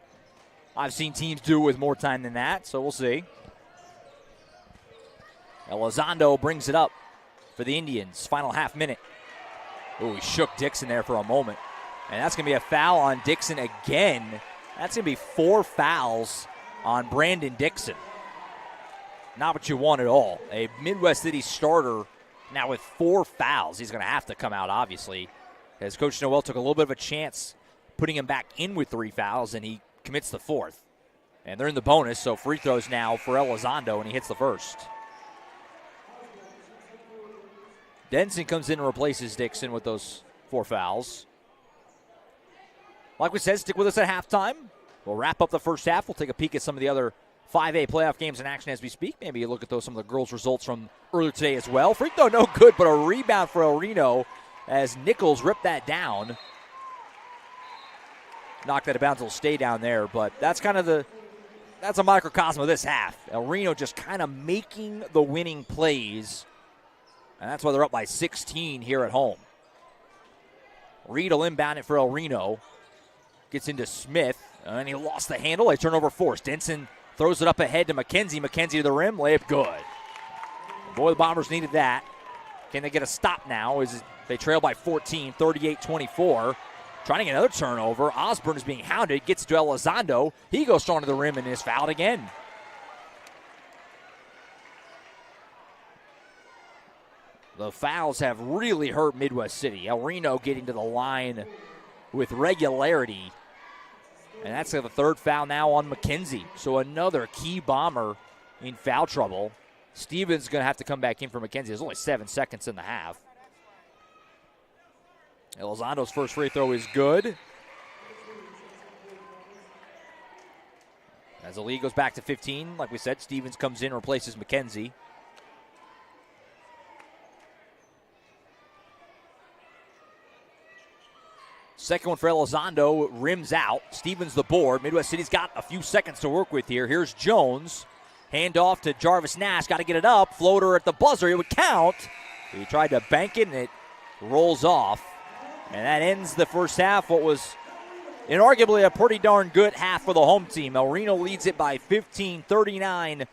I've seen teams do it with more time than that, so we'll see. Elizondo brings it up for the Indians. Final half minute. Oh, he shook Dixon there for a moment. And that's going to be a foul on Dixon again. That's going to be 4 fouls on Brandon Dixon. Not what you want at all. A Midwest City starter now with 4 fouls. He's going to have to come out, obviously, as Coach Noel took a little bit of a chance putting him back in with 3 fouls, and he commits the 4th. And they're in the bonus, so free throws now for Elizondo, and he hits the first. Denson comes in and replaces Dixon with those 4 fouls. Like we said, stick with us at halftime. We'll wrap up the first half. We'll take a peek at some of the other 5A playoff games in action as we speak. Maybe you look at some of the girls' results from earlier today as well. Free throw no good, but a rebound for El Reno as Nichols ripped that down. Knocked that out of bounds. It'll stay down there, but that's that's a microcosm of this half. El Reno just kind of making the winning plays, and that's why they're up by 16 here at home. Reed will inbound it for El Reno. Gets into Smith, and he lost the handle. A turnover forced. Denson throws it up ahead to McKenzie. McKenzie to the rim. Layup good. Boy, the Bombers needed that. Can they get a stop now? They trail by 14, 38-24. Trying to get another turnover. Osborne is being hounded. Gets to Elizondo. He goes strong to the rim and is fouled again. The fouls have really hurt Midwest City. El Reno getting to the line with regularity. And that's the 3rd foul now on McKenzie. So another key Bomber in foul trouble. Stevens going to have to come back in for McKenzie. There's only 7 seconds in the half. Elizondo's first free throw is good. As the lead goes back to 15, like we said, Stevens comes in and replaces McKenzie. Second one for Elizondo, rims out. Stevens the board. Midwest City's got a few seconds to work with here. Here's Jones. Hand off to Jarvis Nash. Got to get it up. Floater at the buzzer. It would count. He tried to bank it, and it rolls off. And that ends the first half. What was inarguably a pretty darn good half for the home team. El Reno leads it by 15, 39-24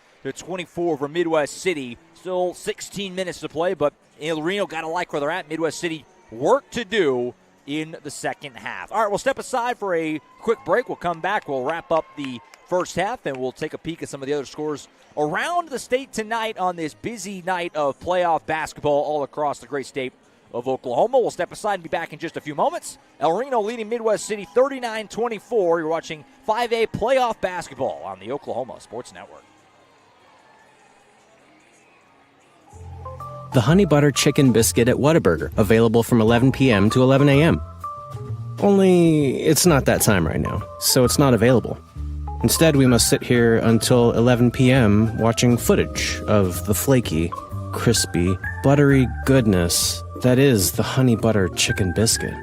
for Midwest City. Still 16 minutes to play, but El Reno got to like where they're at. Midwest City work to do in the second half. All right, we'll step aside for a quick break. We'll come back. We'll wrap up the first half, and we'll take a peek at some of the other scores around the state tonight on this busy night of playoff basketball all across the great state of Oklahoma. We'll step aside and be back in just a few moments. El Reno leading Midwest City 39-24. You're watching 5A playoff basketball on the Oklahoma Sports Network. The Honey Butter Chicken Biscuit at Whataburger, available from 11 p.m. to 11 a.m. Only it's not that time right now, so it's not available. Instead, we must sit here until 11 p.m. watching footage of the flaky, crispy, buttery goodness that is the Honey Butter Chicken Biscuit.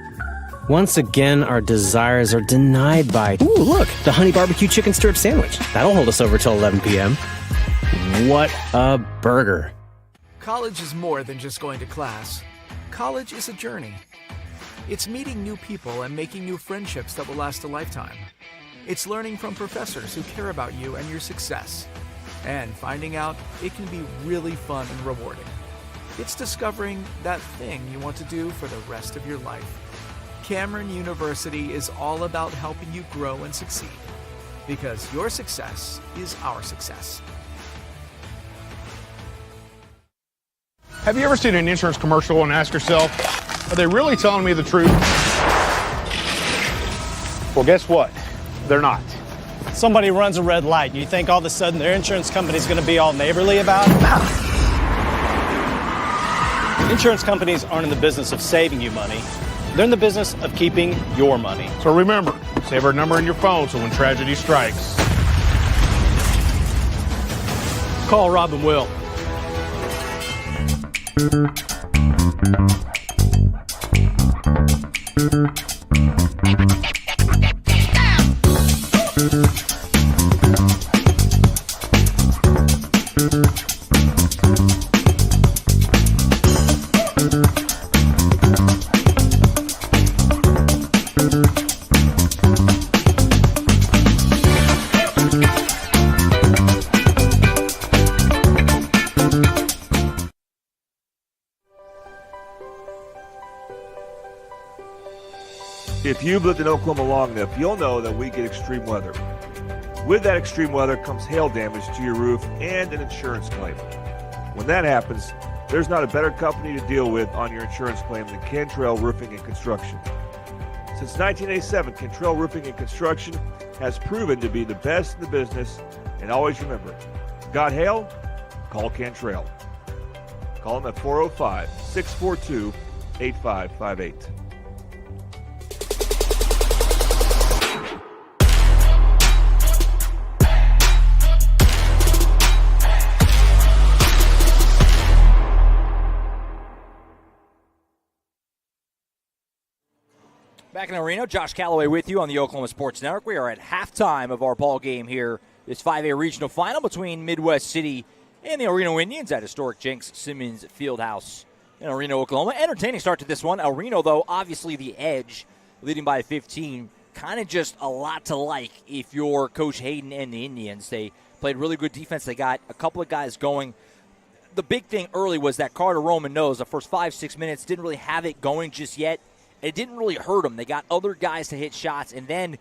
Once again, our desires are denied by, ooh, look, the Honey Barbecue Chicken Strip Sandwich. That'll hold us over till 11 p.m. What a burger. College is more than just going to class. College is a journey. It's meeting new people and making new friendships that will last a lifetime. It's learning from professors who care about you and your success. And finding out it can be really fun and rewarding. It's discovering that thing you want to do for the rest of your life. Cameron University is all about helping you grow and succeed. Because your success is our success. Have you ever seen an insurance commercial and ask yourself, are they really telling me the truth? Well, guess what? They're not. Somebody runs a red light, and you think all of a sudden their insurance company's going to be all neighborly about it? Insurance companies aren't in the business of saving you money. They're in the business of keeping your money. So remember, save our number in your phone so when tragedy strikes, Call Rob and Will. If you've lived in Oklahoma long enough, you'll know that we get extreme weather. With that extreme weather comes hail damage to your roof and an insurance claim. When that happens, there's not a better company to deal with on your insurance claim than Cantrell Roofing and Construction. Since 1987, Cantrell Roofing and Construction has proven to be the best in the business, and always remember, got hail? Call Cantrell. Call them at 405-642-8558. Back in El Reno, Josh Calloway with you on the Oklahoma Sports Network. We are at halftime of our ball game here, this 5A regional final between Midwest City and the El Reno Indians at historic Jenks Simmons Fieldhouse in El Reno, Oklahoma. Entertaining start to this one. El Reno, though, obviously the edge, leading by 15. Kind of just a lot to like if you're Coach Hayden and the Indians. They played really good defense. They got a couple of guys going. The big thing early was that Carter Roman knows the first 5-6 minutes didn't really have it going just yet. It didn't really hurt them. They got other guys to hit shots, and then,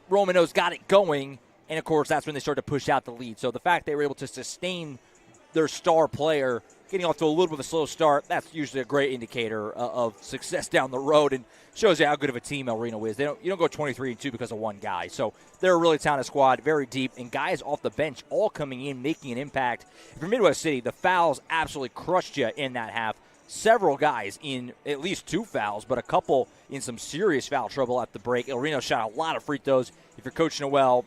Romano's got it going, and, of course, that's when they started to push out the lead. So the fact they were able to sustain their star player, getting off to a little bit of a slow start, that's usually a great indicator of success down the road and shows you how good of a team El Reno is. You don't go 23-2 because of one guy. So they're a really talented squad, very deep, and guys off the bench all coming in, making an impact. For Midwest City, the fouls absolutely crushed you in that half. Several guys in at least 2 fouls, but a couple in some serious foul trouble at the break. El Reno shot a lot of free throws. If you're coaching it well,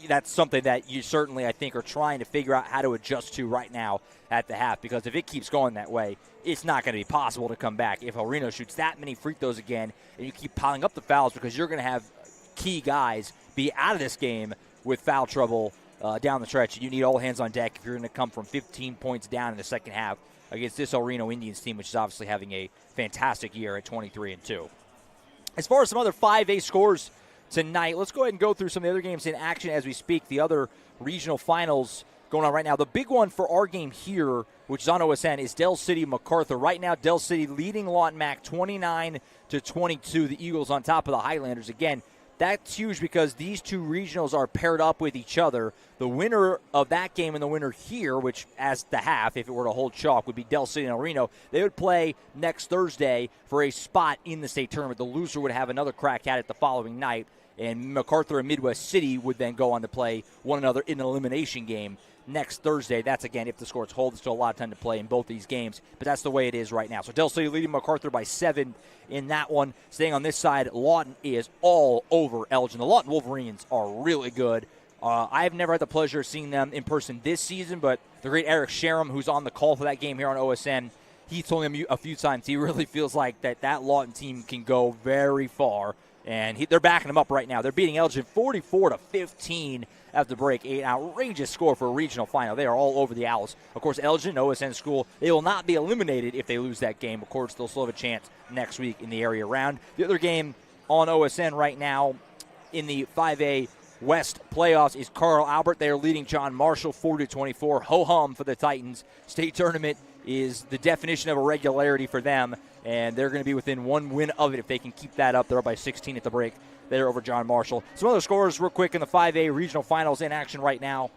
that's something that you certainly, I think, are trying to figure out how to adjust to right now at the half, because if it keeps going that way, it's not going to be possible to come back. If El Reno shoots that many free throws again and you keep piling up the fouls, because you're going to have key guys be out of this game with foul trouble down the stretch. You need all hands on deck if you're going to come from 15 points down in the second half against this El Reno Indians team, which is obviously having a fantastic year at 23-2. As far as some other 5A scores tonight, let's go ahead and go through some of the other games in action as we speak. The other regional finals going on right now. The big one for our game here, which is on OSN, is Del City MacArthur. Right now, Del City leading Lawton Mac 29-22. The Eagles on top of the Highlanders. Again, that's huge because these two regionals are paired up with each other. The winner of that game and the winner here, which as the half, if it were to hold chalk, would be Del City and El Reno. They would play next Thursday for a spot in the state tournament. The loser would have another crack at it the following night, and MacArthur and Midwest City would then go on to play one another in an elimination game next Thursday. That's, again, if the scores hold. There's still a lot of time to play in both these games, but that's the way it is right now. So Del City leading MacArthur by 7 in that one. Staying on this side, Lawton is all over Elgin. The Lawton Wolverines are really good. I've never had the pleasure of seeing them in person this season, but the great Eric Sharam, who's on the call for that game here on OSN, he told me a few times he really feels like that Lawton team can go very far, and they're backing them up right now. They're beating Elgin 44-15 at the break. An outrageous score for a regional final. They are all over the Owls. Of course, Elgin, OSN school, they will not be eliminated if they lose that game. Of course, they'll still have a chance next week in the area round. The other game on OSN right now in the 5A West playoffs is Carl Albert. They are leading John Marshall 40-24. Ho-hum for the Titans. State tournament is the definition of irregularity for them, and they're going to be within one win of it if they can keep that up. They're up by 16 at the break. They're over John Marshall. Some other scores real quick in the 5A regional finals in action right now.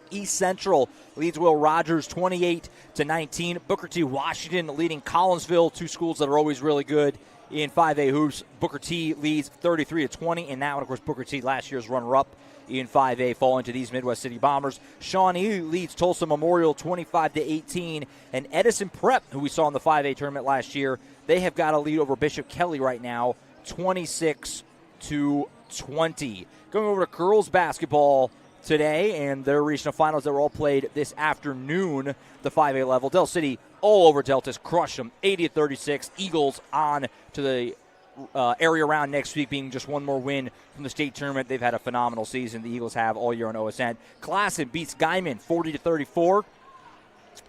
East Central leads Will Rogers 28-19. Booker T. Washington leading Collinsville, two schools that are always really good in 5A hoops. Booker T leads 33-20 in that one. Of course, Booker T, last year's runner-up in 5A, falling to these Midwest City Bombers. Shawnee leads Tulsa Memorial 25-18. And Edison Prep, who we saw in the 5A tournament last year, they have got a lead over Bishop Kelly right now, 26-20. Going over to girls basketball today and their regional finals that were all played this afternoon, the 5A level. Del City all over Deltas, crushed them 80-36. Eagles on to the area round next week, being just one more win from the state tournament. They've had a phenomenal season. The Eagles have all year on OSN. Classen beats Guyman 40-34.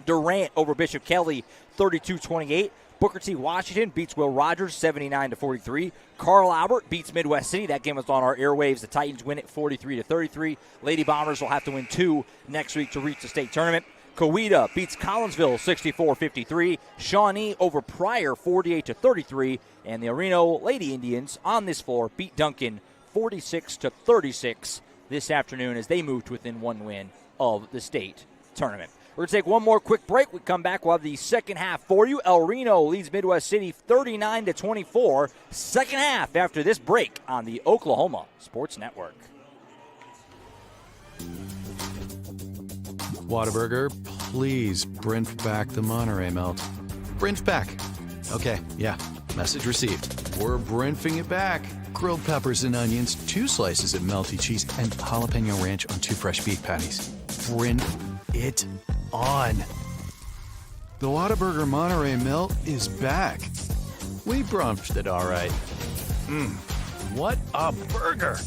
Durant over Bishop Kelly 32-28. Booker T. Washington beats Will Rogers 79-43. Carl Albert beats Midwest City. That game was on our airwaves. The Titans win it 43-33. Lady Bombers will have to win 2 next week to reach the state tournament. Coweta beats Collinsville 64-53. Shawnee over Pryor 48-33. And the Reno Lady Indians on this floor beat Duncan 46-36 this afternoon as they move to within one win of the state tournament. We're going to take one more quick break. We come back. We'll have the second half for you. El Reno leads Midwest City 39-24. Second half after this break on the Oklahoma Sports Network. Whataburger, please Brent back the Monterey melt. Brent back. Okay, yeah. Message received. We're Brentfing it back. Grilled peppers and onions, 2 slices of melty cheese, and jalapeno ranch on 2 fresh beef patties. Brent it on. The Whataburger Monterey melt is back. We brunched it all right. What a burger!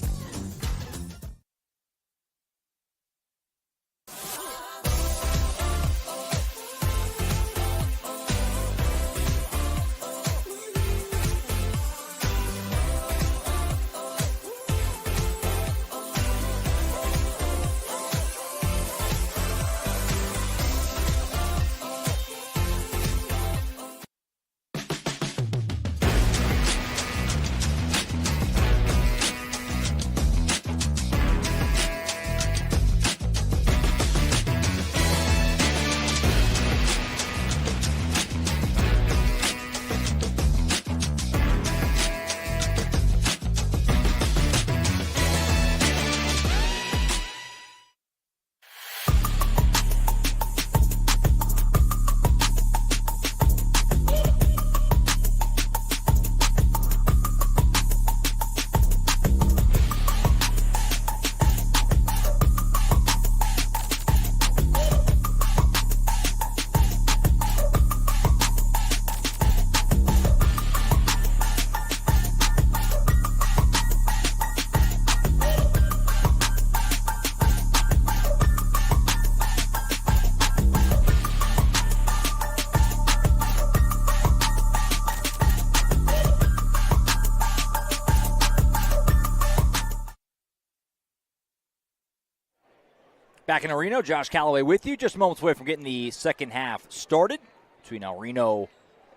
Back in Reno, Josh Calloway with you. Just moments away from getting the second half started between Reno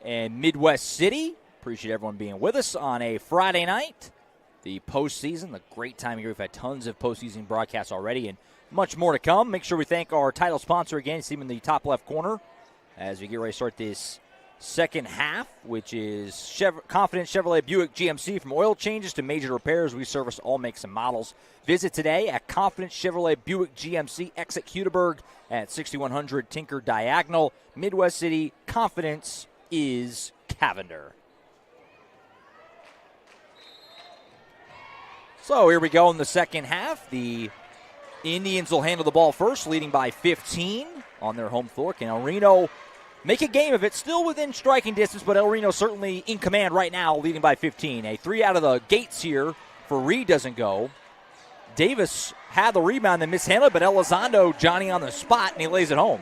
and Midwest City. Appreciate everyone being with us on a Friday night. The postseason, the great time of year. We've had tons of postseason broadcasts already and much more to come. Make sure we thank our title sponsor again. See him in the top left corner as we get ready to start this second half, which is Confident Chevrolet Buick GMC. From oil changes to major repairs, we service all makes and models. Visit today at Confident Chevrolet Buick GMC, exit Hudeberg at 6100 Tinker Diagonal. Midwest City, confidence is Cavender. So here we go in the second half. The Indians will handle the ball first, leading by 15 on their home floor. Can El Reno make a game of it? Still within striking distance, but El Reno certainly in command right now, leading by 15. A 3 out of the gates here for Reed doesn't go. Davis had the rebound and mishandled, but Elizondo, Johnny on the spot, and he lays it home.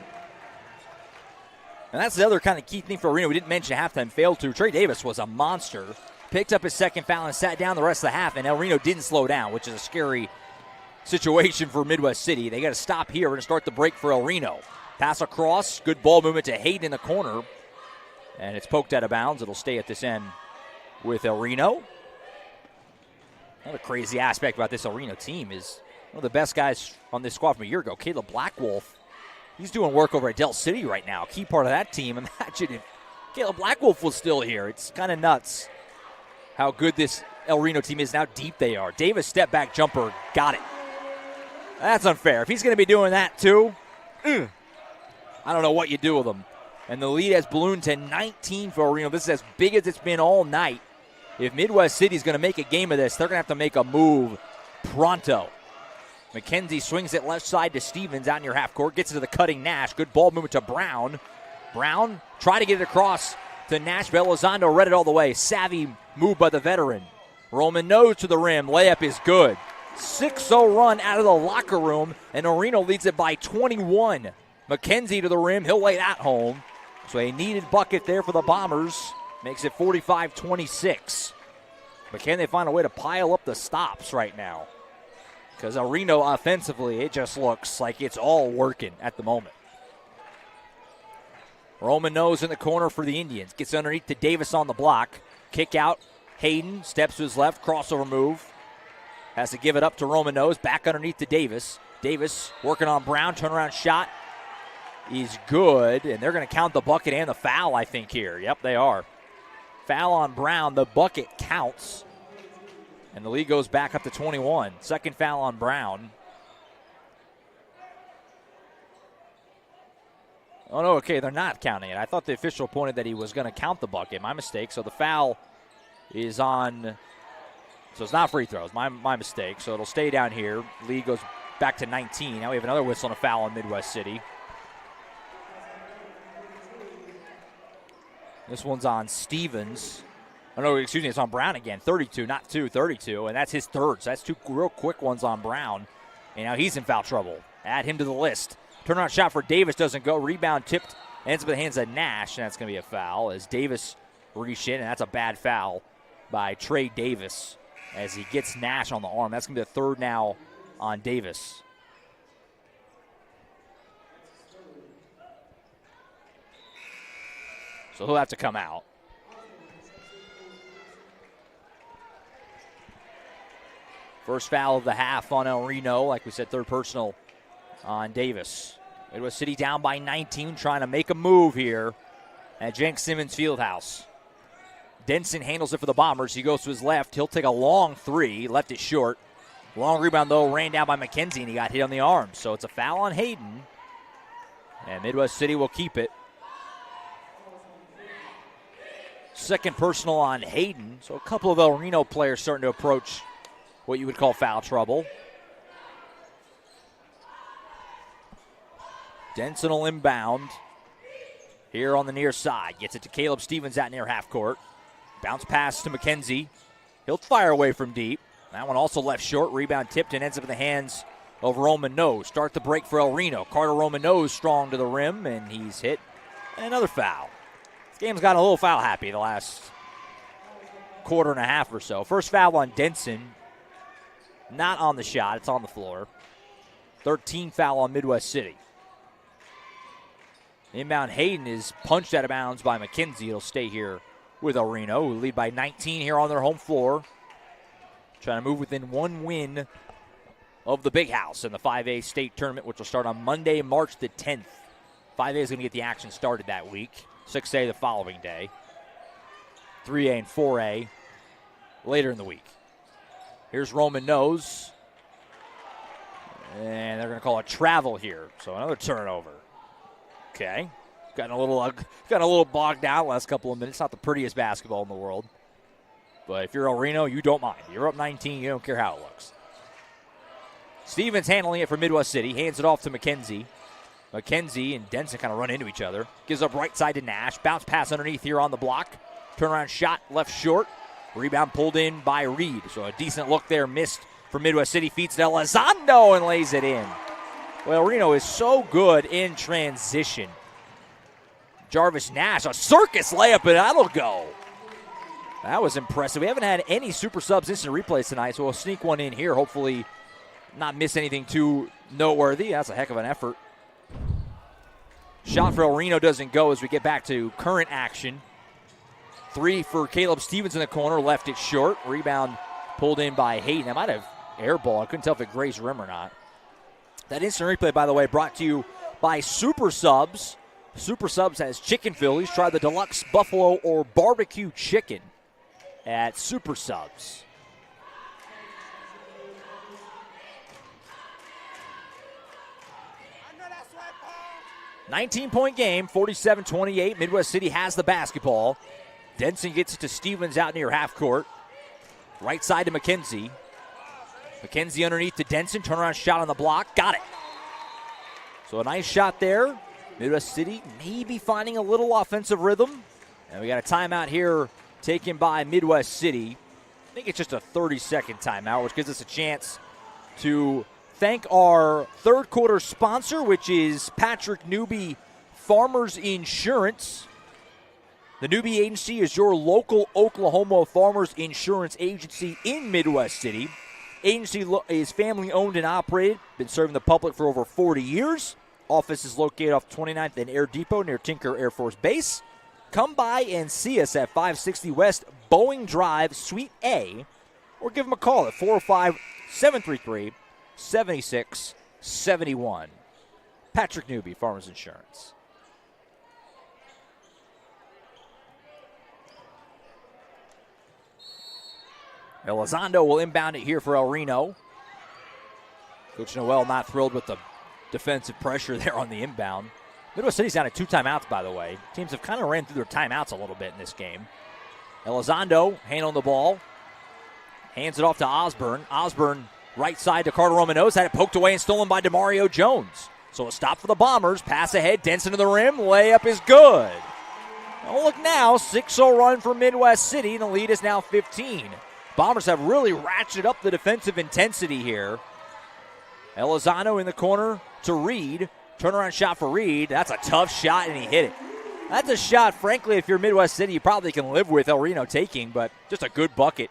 And that's the other kind of key thing for Reno. We didn't mention halftime, failed to. Trey Davis was a monster. Picked up his second foul and sat down the rest of the half, and El Reno didn't slow down, which is a scary situation for Midwest City. They got to stop here and start the break for El Reno. Pass across, good ball movement to Hayden in the corner, and it's poked out of bounds. It'll stay at this end with El Reno. Another crazy aspect about this El Reno team is one of the best guys on this squad from a year ago, Caleb Blackwolf. He's doing work over at Del City right now, key part of that team. Imagine if Caleb Blackwolf was still here. It's kind of nuts how good this El Reno team is, and how deep they are. Davis step back jumper, got it. That's unfair. If he's going to be doing that too, I don't know what you do with him. And the lead has ballooned to 19 for El Reno. This is as big as it's been all night. If Midwest City is going to make a game of this, they're going to have to make a move pronto. McKenzie swings it left side to Stevens out near half court. Gets it to the cutting Nash. Good ball movement to Brown. Brown try to get it across to Nash. Elizondo read it all the way. Savvy move by the veteran. Roman nose to the rim. Layup is good. 6-0 run out of the locker room, and El Reno leads it by 21. McKenzie to the rim. He'll lay that home. So a needed bucket there for the Bombers. Makes it 45-26. But can they find a way to pile up the stops right now? Because El Reno offensively, it just looks like it's all working at the moment. Roman nose in the corner for the Indians. Gets underneath to Davis on the block. Kick out. Hayden steps to his left. Crossover move. Has to give it up to Roman nose. Back underneath to Davis. Davis working on Brown. Turnaround shot is good. And they're going to count the bucket and the foul, I think, here. Yep, they are. Foul on Brown. The bucket counts. And the lead goes back up to 21. Second foul on Brown. Oh, no, okay, they're not counting it. I thought the official pointed that he was going to count the bucket. My mistake. So the foul is on. So it's not free throws. My mistake. So it'll stay down here. Lead goes back to 19. Now we have another whistle and a foul on Midwest City. This one's on Stevens. Oh, no, excuse me, it's on Brown again. 32, not 2, 32. And that's his third. So that's two real quick ones on Brown. And now he's in foul trouble. Add him to the list. Turnaround shot for Davis doesn't go. Rebound tipped. Ends up in the hands of Nash. And that's going to be a foul as Davis reached in. And that's a bad foul by Trey Davis as he gets Nash on the arm. That's going to be the third now on Davis. So he'll have to come out. First foul of the half on El Reno. Like we said, third personal on Davis. Midwest City down by 19, trying to make a move here at Jenks Simmons Fieldhouse. Denson handles it for the Bombers. He goes to his left. He'll take a long three. Left it short. Long rebound, though, ran down by McKenzie, and he got hit on the arm. So it's a foul on Hayden. And Midwest City will keep it. Second personal on Hayden. So a couple of El Reno players starting to approach what you would call foul trouble. Denson will inbound here on the near side. Gets it to Caleb Stevens out near half court. Bounce pass to McKenzie. He'll fire away from deep. That one also left short. Rebound tipped and ends up in the hands of Roman Nose. Start the break for El Reno. Carter Roman Nose strong to the rim, and he's hit. And another foul. This game's got a little foul happy the last quarter and a half or so. First foul on Denson. Not on the shot. It's on the floor. 13 foul on Midwest City. Inbound Hayden is punched out of bounds by McKenzie. It'll stay here with Reno, who lead by 19 here on their home floor. Trying to move within one win of the Big House in the 5A state tournament, which will start on Monday, March the 10th. 5A is going to get the action started that week. 6A the following day. 3A and 4A later in the week. Here's Roman Nose. And they're going to call a travel here. So another turnover. Okay. Gotten a little bogged down last couple of minutes. Not the prettiest basketball in the world. But if you're El Reno, you don't mind. You're up 19. You don't care how it looks. Stevens handling it for Midwest City. Hands it off to McKenzie. McKenzie and Denson kind of run into each other. Gives up right side to Nash. Bounce pass underneath here on the block. Turnaround shot left short. Rebound pulled in by Reed. So a decent look there missed for Midwest City. Feeds to Elizondo and lays it in. Well, Reno is so good in transition. Jarvis Nash, a circus layup, and that'll go. That was impressive. We haven't had any super subs instant replays tonight, so we'll sneak one in here. Hopefully not miss anything too noteworthy. That's a heck of an effort. Shot for El Reno doesn't go as we get back to current action. 3 for Caleb Stevens in the corner, left it short. Rebound pulled in by Hayden. That might have airball. I couldn't tell if it grazed rim or not. That instant replay, by the way, brought to you by Super Subs. Super Subs has chicken Phillies. Try the deluxe buffalo or barbecue chicken at Super Subs. A 19-point game, 47-28. Midwest City has the basketball. Denson gets it to Stevens out near half court. Right side to McKenzie. McKenzie underneath to Denson. Turnaround shot on the block. Got it. So a nice shot there. Midwest City maybe finding a little offensive rhythm. And we got a timeout here taken by Midwest City. I think it's just a 30-second timeout, which gives us a chance to thank our third quarter sponsor, which is Patrick Newby Farmers Insurance. The Newby Agency is your local Oklahoma farmers insurance agency in Midwest City. Agency is family owned and operated, been serving the public for over 40 years. Office is located off 29th and Air Depot near Tinker Air Force Base. Come by and see us at 560 West Boeing Drive, Suite A, or give them a call at 405-733-7671. Patrick Newby, Farmers Insurance. Elizondo will inbound it here for El Reno. Coach Noel not thrilled with the defensive pressure there on the inbound. Midwest City's down at 2 timeouts, by the way. Teams have kind of ran through their timeouts a little bit in this game. Elizondo handling the ball. Hands it off to Osborne. Osborne right side to Carter Romanos. Had it poked away and stolen by DeMario Jones. So a stop for the Bombers. Pass ahead. Denson to the rim. Layup is good. Oh, look now. 6-0 run for Midwest City. The lead is now 15. Bombers have really ratcheted up the defensive intensity here. Elizondo in the corner to Reed. Turnaround shot for Reed. That's a tough shot, and he hit it. That's a shot, frankly, if you're Midwest City, you probably can live with El Reno taking, but just a good bucket.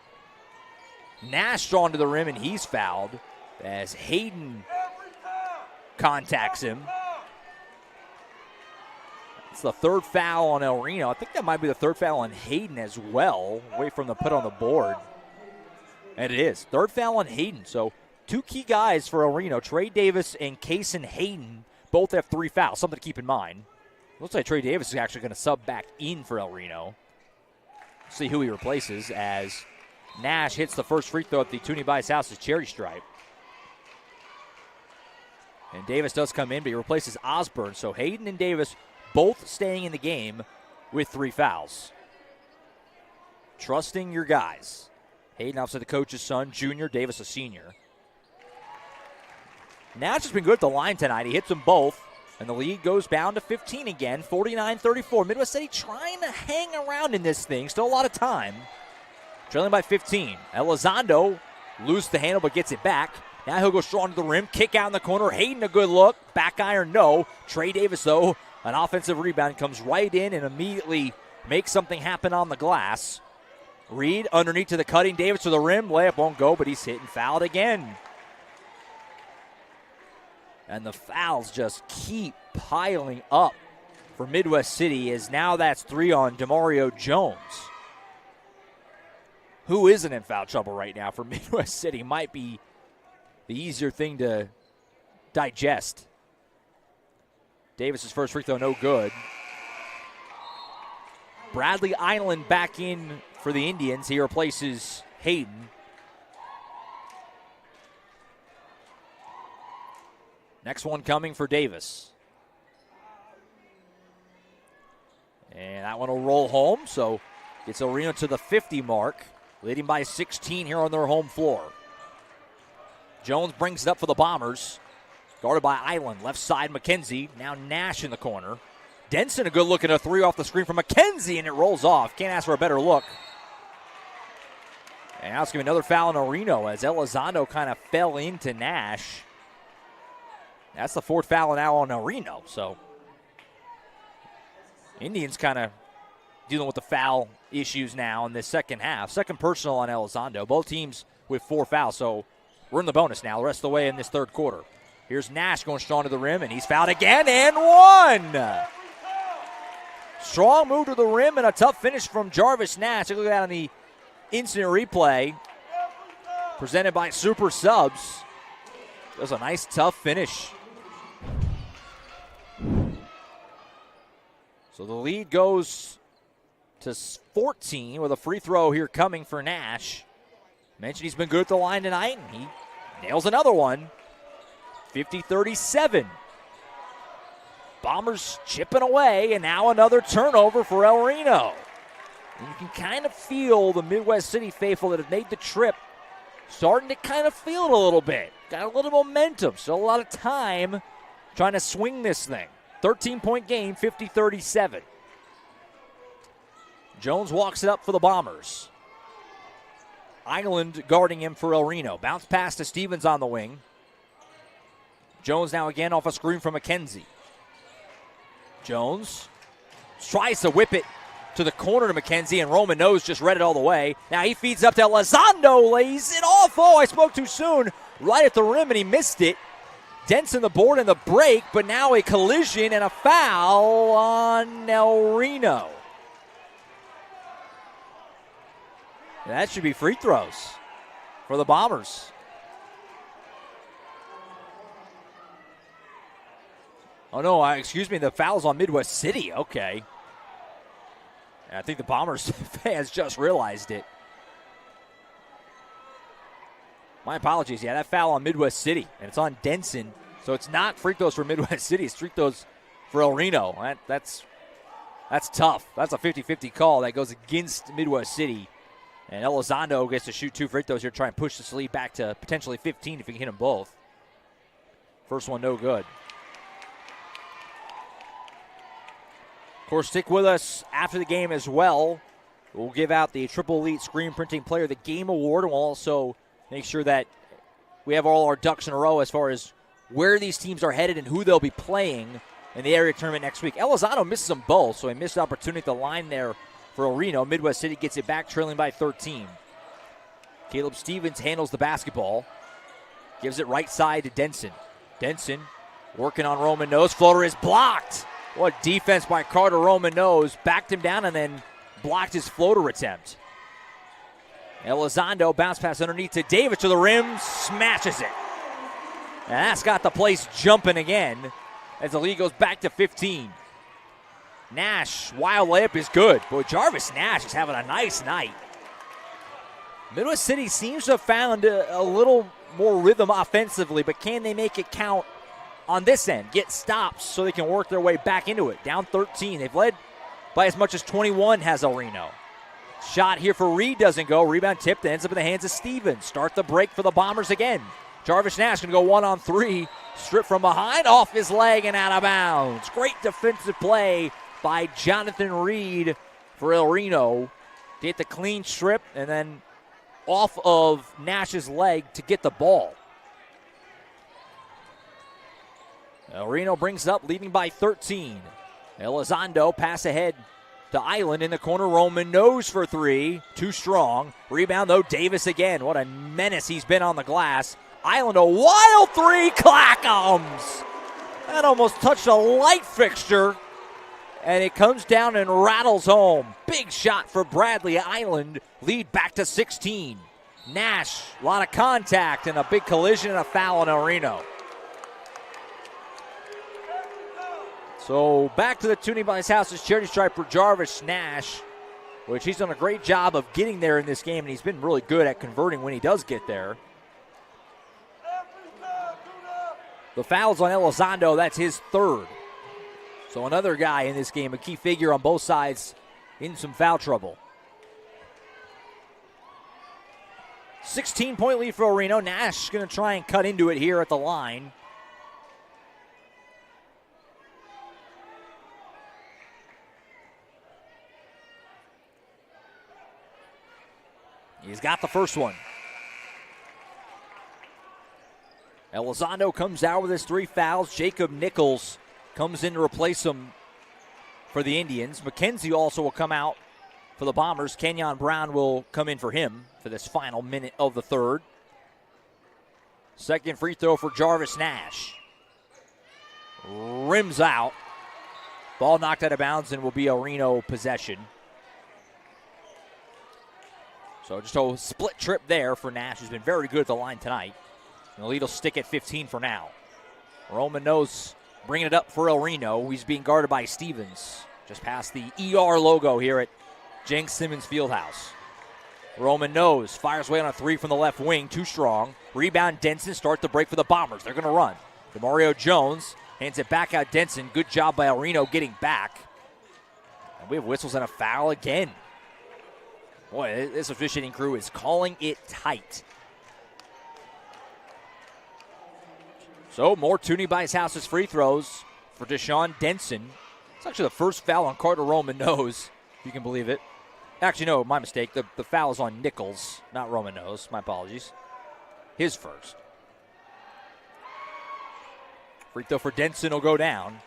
Nash drawn to the rim, and he's fouled as Hayden contacts him. It's the third foul on El Reno. I think that might be the third foul on Hayden as well. Wait for him to put on the board. And it is. Third foul on Hayden. So 2 key guys for El Reno, Trey Davis and Kason Hayden, both have 3 fouls. Something to keep in mind. Looks like Trey Davis is actually going to sub back in for El Reno. See who he replaces as Nash hits the first free throw at the Toonie Bice House's cherry stripe. And Davis does come in, but he replaces Osborne. So Hayden and Davis both staying in the game with 3 fouls. Trusting your guys. Hayden, obviously the coach's son, junior, Davis a senior. Nash has been good at the line tonight. He hits them both, and the lead goes down to 15 again, 49-34. Midwest City trying to hang around in this thing. Still a lot of time. Trailing by 15. Elizondo loses the handle but gets it back. Now he'll go strong to the rim. Kick out in the corner. Hayden a good look. Back iron, no. Trey Davis, though, an offensive rebound, comes right in and immediately makes something happen on the glass. Reed underneath to the cutting. Davis to the rim. Layup won't go, but he's hit and fouled again. And the fouls just keep piling up for Midwest City, as now that's 3 on Demario Jones, who isn't in foul trouble right now for Midwest City. Might be the easier thing to digest. Davis's first free throw, no good. Bradley Island back in for the Indians. He replaces Hayden. Next one coming for Davis. And that one will roll home, so gets Reno to the 50 mark, leading by 16 here on their home floor. Jones brings it up for the Bombers. Guarded by Island. Left side, McKenzie. Now Nash in the corner. Denson, a good look at a 3 off the screen from McKenzie, and it rolls off. Can't ask for a better look. And now it's going to be another foul on Reno as Elizondo kind of fell into Nash. That's the 4th foul now on Reno. So Indians kind of dealing with the foul issues now in this second half. Second personal on Elizondo. Both teams with 4 fouls, so we're in the bonus now the rest of the way in this third quarter. Here's Nash going strong to the rim, and he's fouled again and one. Strong move to the rim and a tough finish from Jarvis Nash. Look at that on the instant replay. Presented by Super Subs. That was a nice, tough finish. So the lead goes to 14 with a free throw here coming for Nash. Mentioned he's been good at the line tonight, and he nails another one. 50-37. Bombers chipping away, and now another turnover for El Reno. And you can kind of feel the Midwest City faithful that have made the trip starting to kind of feel it a little bit. Got a little momentum, still a lot of time trying to swing this thing. 13-point game, 50-37. Jones walks it up for the Bombers. Island guarding him for El Reno. Bounce pass to Stevens on the wing. Jones now again off a screen from McKenzie. Jones tries to whip it to the corner to McKenzie, and Roman Nose just read it all the way. Now he feeds up to Elizondo, lays it off. Oh, I spoke too soon. Right at the rim, and he missed it. Dents in the board and the break, but now a collision and a foul on El Reno. That should be free throws for the Bombers. Oh, no, excuse me, the foul's on Midwest City. Okay. I think the Bombers fans just realized it. My apologies. Yeah, that foul on Midwest City, and it's on Denson. So it's not free throws for Midwest City. It's free throws for El Reno. That's tough. That's a 50-50 call that goes against Midwest City. And Elizondo gets to shoot 2 free throws here, try and push this lead back to potentially 15 if he can hit them both. First one, no good. Of course, stick with us after the game as well. We'll give out the Triple Elite Screen Printing Player of the Game Award, and we'll also make sure that we have all our ducks in a row as far as where these teams are headed and who they'll be playing in the area tournament next week. Elizondo misses them both, so he missed the opportunity at the line there for El Reno. Midwest City gets it back, trailing by 13. Caleb Stevens handles the basketball. Gives it right side to Denson. Denson working on Roman Nose. Floater is blocked. What defense by Carter Roman Nose. Backed him down and then blocked his floater attempt. Elizondo bounce pass underneath to Davis to the rim. Smashes it. And that's got the place jumping again as the lead goes back to 15. Nash, wild layup is good. Boy, Jarvis Nash is having a nice night. Midwest City seems to have found a little more rhythm offensively, but can they make it count on this end? Get stops so they can work their way back into it. Down 13. They've led by as much as 21 has El Reno. Shot here for Reed doesn't go. Rebound tipped, ends up in the hands of Stevens. Start the break for the Bombers again. Jarvis Nash going to go 1-on-3. Strip from behind, off his leg and out of bounds. Great defensive play by Jonathan Reed for El Reno. To get the clean strip and then off of Nash's leg to get the ball. El Reno brings it up, leading by 13. Elizondo pass ahead to Island in the corner. Roman Nose for 3. Too strong. Rebound, though, Davis again. What a menace he's been on the glass. Island, a wild three, clackums. That almost touched a light fixture, and it comes down and rattles home. Big shot for Bradley. Island lead back to 16. Nash, a lot of contact and a big collision and a foul on El Reno. So back to the tuning by his house's charity stripe for Jarvis Nash, which he's done a great job of getting there in this game, and he's been really good at converting when he does get there. The foul's on Elizondo. That's his third. So another guy in this game, a key figure on both sides, in some foul trouble. 16-point lead for El Reno. Nash going to try and cut into it here at the line. He's got the first one. Elizondo comes out with his 3 fouls. Jacob Nichols comes in to replace him for the Indians. McKenzie also will come out for the Bombers. Kenyon Brown will come in for him for this final minute of the third. Second free throw for Jarvis Nash. Rims out. Ball knocked out of bounds and will be a Reno possession. So just a split trip there for Nash, who's been very good at the line tonight. And the lead will stick at 15 for now. Roman Nose bringing it up for El Reno. He's being guarded by Stevens. Just past the ER logo here at Jenks Simmons Fieldhouse. Roman Nose fires away on a 3 from the left wing. Too strong. Rebound Denson. Start the break for the Bombers. They're going to run. DeMario Jones hands it back out Denson. Good job by El Reno getting back. And we have whistles and a foul again. Boy, this officiating crew is calling it tight. So more tuning by his house's free throws for Deshaun Denson. It's actually the first foul on Carter Roman Nose, if you can believe it. Actually, no, my mistake. The foul is on Nichols, not Roman Nose. My apologies. His first. Free throw for Denson will go down.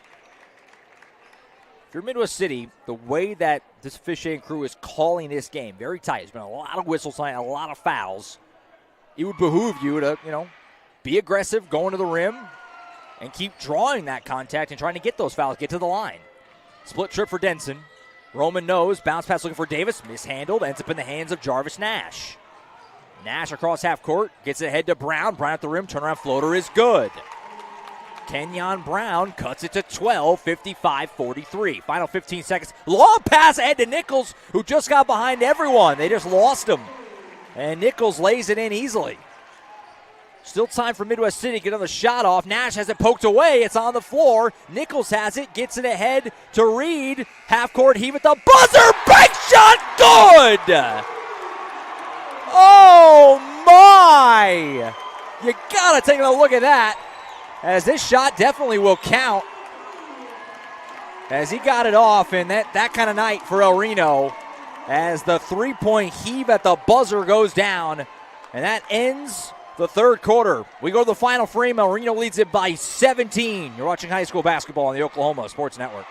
If you're Midwest City, the way that this officiating crew is calling this game, very tight. There's been a lot of whistles tonight, a lot of fouls. It would behoove you to, be aggressive, go into the rim, and keep drawing that contact and trying to get those fouls, get to the line. Split trip for Denson. Roman Nose, bounce pass looking for Davis, mishandled, ends up in the hands of Jarvis Nash. Nash across half court, gets it ahead to Brown. Brown at the rim, turnaround floater is good. Kenyon Brown cuts it to 12, 55-43. Final 15 seconds. Long pass ahead to Nichols, who just got behind everyone. They just lost him. And Nichols lays it in easily. Still time for Midwest City to get another shot off. Nash has it poked away. It's on the floor. Nichols has it, gets it ahead to Reed. Half-court heave at the buzzer. Bank shot, good! Oh, my! You got to take a look at that, as this shot definitely will count, as he got it off, and that kind of night for El Reno, as the three-point heave at the buzzer goes down, and that ends the third quarter. We go to the final frame. El Reno leads it by 17. You're watching high school basketball on the Oklahoma Sports Network.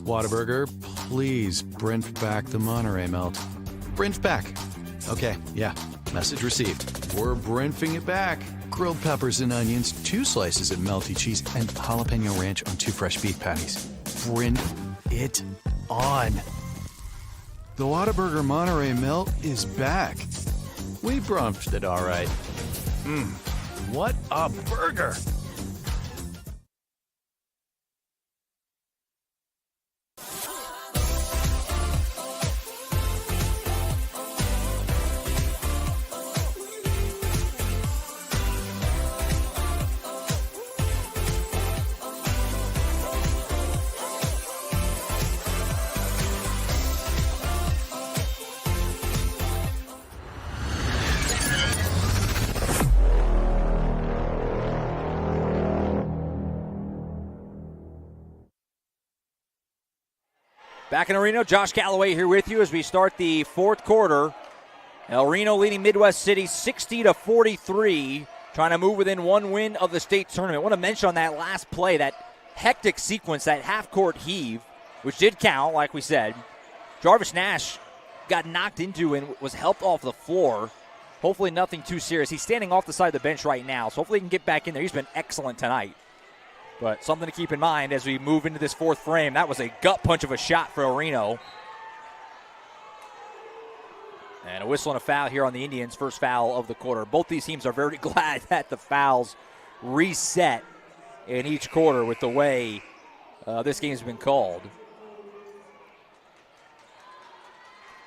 Whataburger, please Brent back the Monterey melt. Brent back. Okay, yeah, message received. We're Brentfing it back. Grilled peppers and onions, 2 slices of melty cheese, and jalapeno ranch on 2 fresh beef patties. Brent it on. The Whataburger Monterey melt is back. We brumped it all right. What a burger! Back in Reno, Josh Calloway here with you as we start the fourth quarter. El Reno leading Midwest City 60-43, trying to move within 1 win of the state tournament. I want to mention on that last play, that hectic sequence, that half-court heave, which did count, like we said. Jarvis Nash got knocked into and was helped off the floor. Hopefully nothing too serious. He's standing off the side of the bench right now, so hopefully he can get back in there. He's been excellent tonight. But something to keep in mind as we move into this fourth frame. That was a gut punch of a shot for Reno. And a whistle and a foul here on the Indians. First foul of the quarter. Both these teams are very glad that the fouls reset in each quarter with the way this game's been called.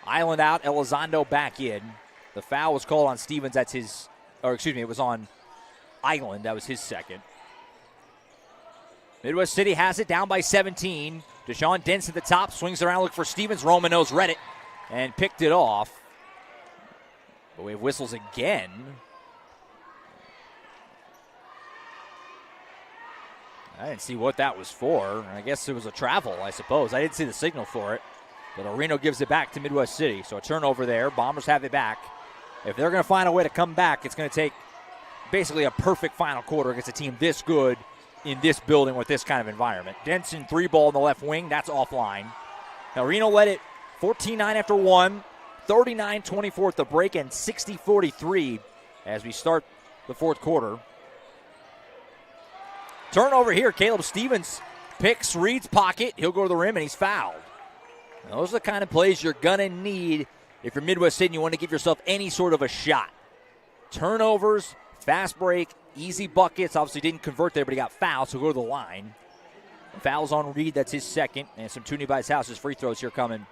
Island out, Elizondo back in. The foul was called on Stevens. That's his, or excuse me, it was on Island. That was his second. Midwest City has it down by 17. Deshaun Dents at the top, swings around, look for Stevens. Romano's read it and picked it off. But we have whistles again. I didn't see what that was for. I guess it was a travel, I suppose. I didn't see the signal for it. But Reno gives it back to Midwest City. So a turnover there. Bombers have it back. If they're going to find a way to come back, it's going to take basically a perfect final quarter against a team this good in this building with this kind of environment. Denson, 3-ball in the left wing. That's offline. Now Reno led it 14-9 after 1, 39-24 at the break, and 60-43 as we start the fourth quarter. Turnover here. Caleb Stevens picks Reed's pocket. He'll go to the rim, and he's fouled. Now, those are the kind of plays you're going to need if you're Midwest City and you want to give yourself any sort of a shot. Turnovers, fast break, easy buckets. Obviously didn't convert there, but he got fouled, so go to the line. Fouls on Reed, that's his second. And some Toonie by his house's free throws here coming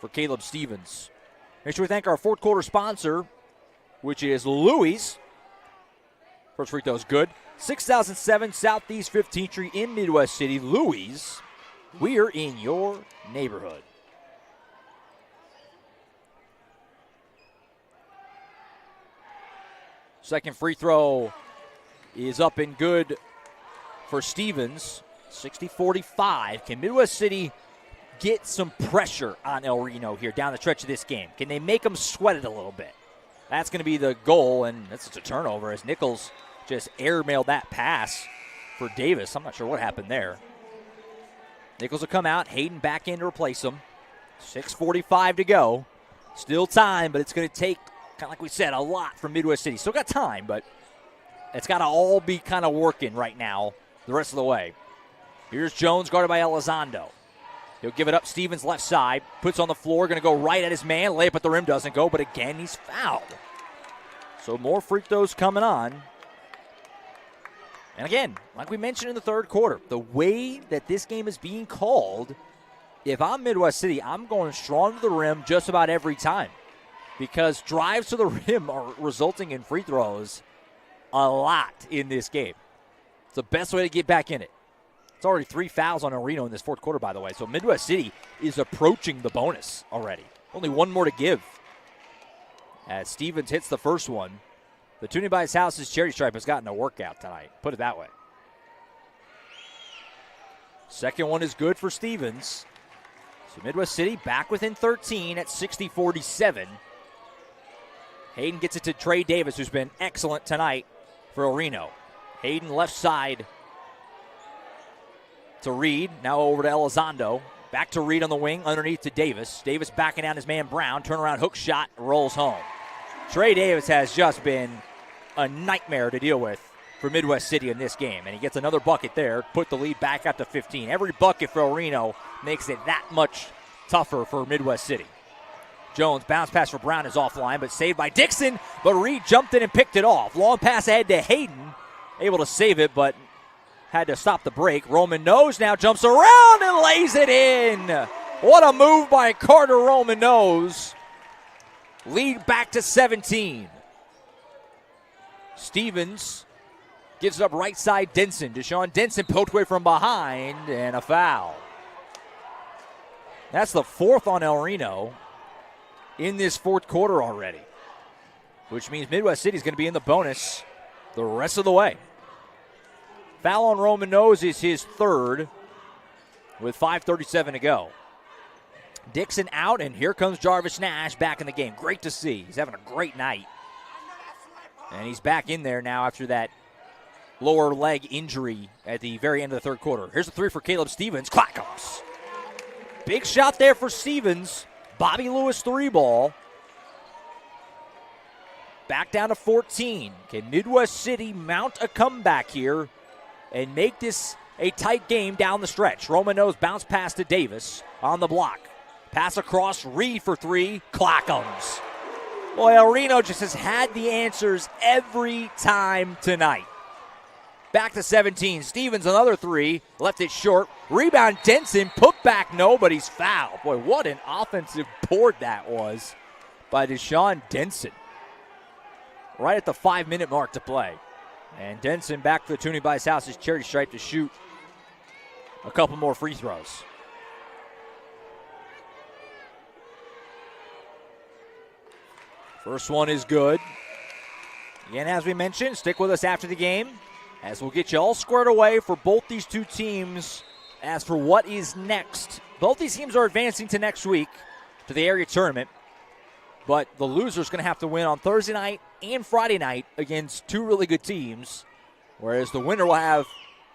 for Caleb Stevens. Make sure we thank our fourth quarter sponsor, which is Louis. First free throw is good. 6007 Southeast 15th Street in Midwest City. Louis, we're in your neighborhood. Second free throw is up and good for Stevens. 60-45. Can Midwest City get some pressure on El Reno here down the stretch of this game? Can they make them sweat it a little bit? That's going to be the goal, and that's just a turnover as Nichols just airmailed that pass for Davis. I'm not sure what happened there. Nichols will come out. Hayden back in to replace him. 6:45 to go. Still time, but it's going to take, kind of like we said, a lot from Midwest City. Still got time, but it's got to all be kind of working right now the rest of the way. Here's Jones guarded by Elizondo. He'll give it up Stevens left side. Puts on the floor, going to go right at his man. Layup at the rim doesn't go, but again, he's fouled. So more free throws coming on. And again, like we mentioned in the third quarter, the way that this game is being called, if I'm Midwest City, I'm going strong to the rim just about every time. Because drives to the rim are resulting in free throws a lot in this game. It's the best way to get back in it. It's already 3 fouls on El Reno in this fourth quarter, by the way. So Midwest City is approaching the bonus already. Only one more to give. As Stevens hits the first one, the Toonie by his house's cherry stripe has gotten a workout tonight. Put it that way. Second one is good for Stevens. So Midwest City back within 13 at 60-47. Hayden gets it to Trey Davis, who's been excellent tonight for El Reno. Hayden left side to Reed. Now over to Elizondo. Back to Reed on the wing, underneath to Davis. Davis backing down his man Brown. Turnaround hook shot, rolls home. Trey Davis has just been a nightmare to deal with for Midwest City in this game. And he gets another bucket there, put the lead back up to 15. Every bucket for El Reno makes it that much tougher for Midwest City. Jones, bounce pass for Brown is offline, but saved by Dixon. But Reed jumped in and picked it off. Long pass ahead to Hayden. Able to save it, but had to stop the break. Roman Nose now jumps around and lays it in. What a move by Carter Roman Nose. Lead back to 17. Stevens gives it up right side Denson. Deshaun Denson poked away from behind and a foul. That's the fourth on El Reno in this fourth quarter already, which means Midwest City is going to be in the bonus the rest of the way. Foul on Roman Nose is his third with 5:37 to go. Dixon out, and here comes Jarvis Nash back in the game. Great to see. He's having a great night. And he's back in there now after that lower leg injury at the very end of the third quarter. Here's a three for Caleb Stevens. Clackums. Big shot there for Stevens. Bobby Lewis 3-ball. Back down to 14. Can Midwest City mount a comeback here and make this a tight game down the stretch? Romano's bounce pass to Davis on the block. Pass across, Reed for 3, Clackums. Boy, El Reno just has had the answers every time tonight. Back to 17. Stevens, another 3. Left it short. Rebound, Denson. Put back, no, but he's fouled. Boy, what an offensive board that was by Deshaun Denson. Right at the 5-minute mark to play. And Denson back to the Toonie Bice House's charity stripe to shoot a couple more free throws. First one is good. Again, as we mentioned, stick with us after the game, as we'll get you all squared away for both these two teams as for what is next. Both these teams are advancing to next week to the area tournament, but the loser's going to have to win on Thursday night and Friday night against two really good teams, whereas the winner will have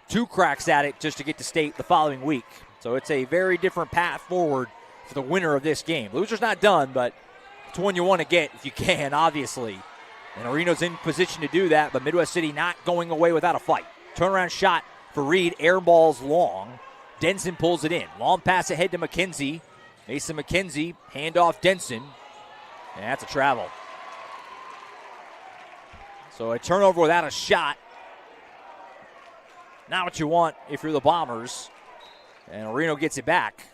2 cracks at it just to get to state the following week. So it's a very different path forward for the winner of this game. Loser's not done, but it's one you want to get if you can, obviously. And Reno's in position to do that, but Midwest City not going away without a fight. Turnaround shot for Reed, air balls long. Denson pulls it in. Long pass ahead to McKenzie. Mason McKenzie, handoff Denson. And that's a travel. So a turnover without a shot. Not what you want if you're the Bombers. And Reno gets it back.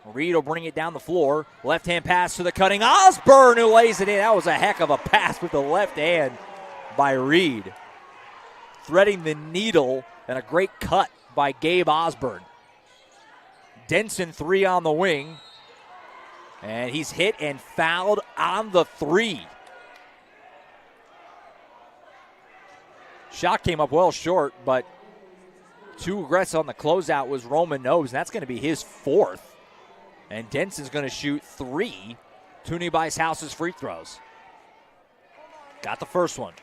Reed will bring it down the floor. Left-hand pass to the cutting Osborne, who lays it in. That was a heck of a pass with the left hand by Reed. Threading the needle, and a great cut by Gabe Osborne. Denson 3 on the wing. And he's hit and fouled on the 3. Shot came up well short, but too aggressive on the closeout was Roman Nose, and that's going to be his 4th. And Denson's going to shoot 3 Toonie Bice House's free throws. Got the first one.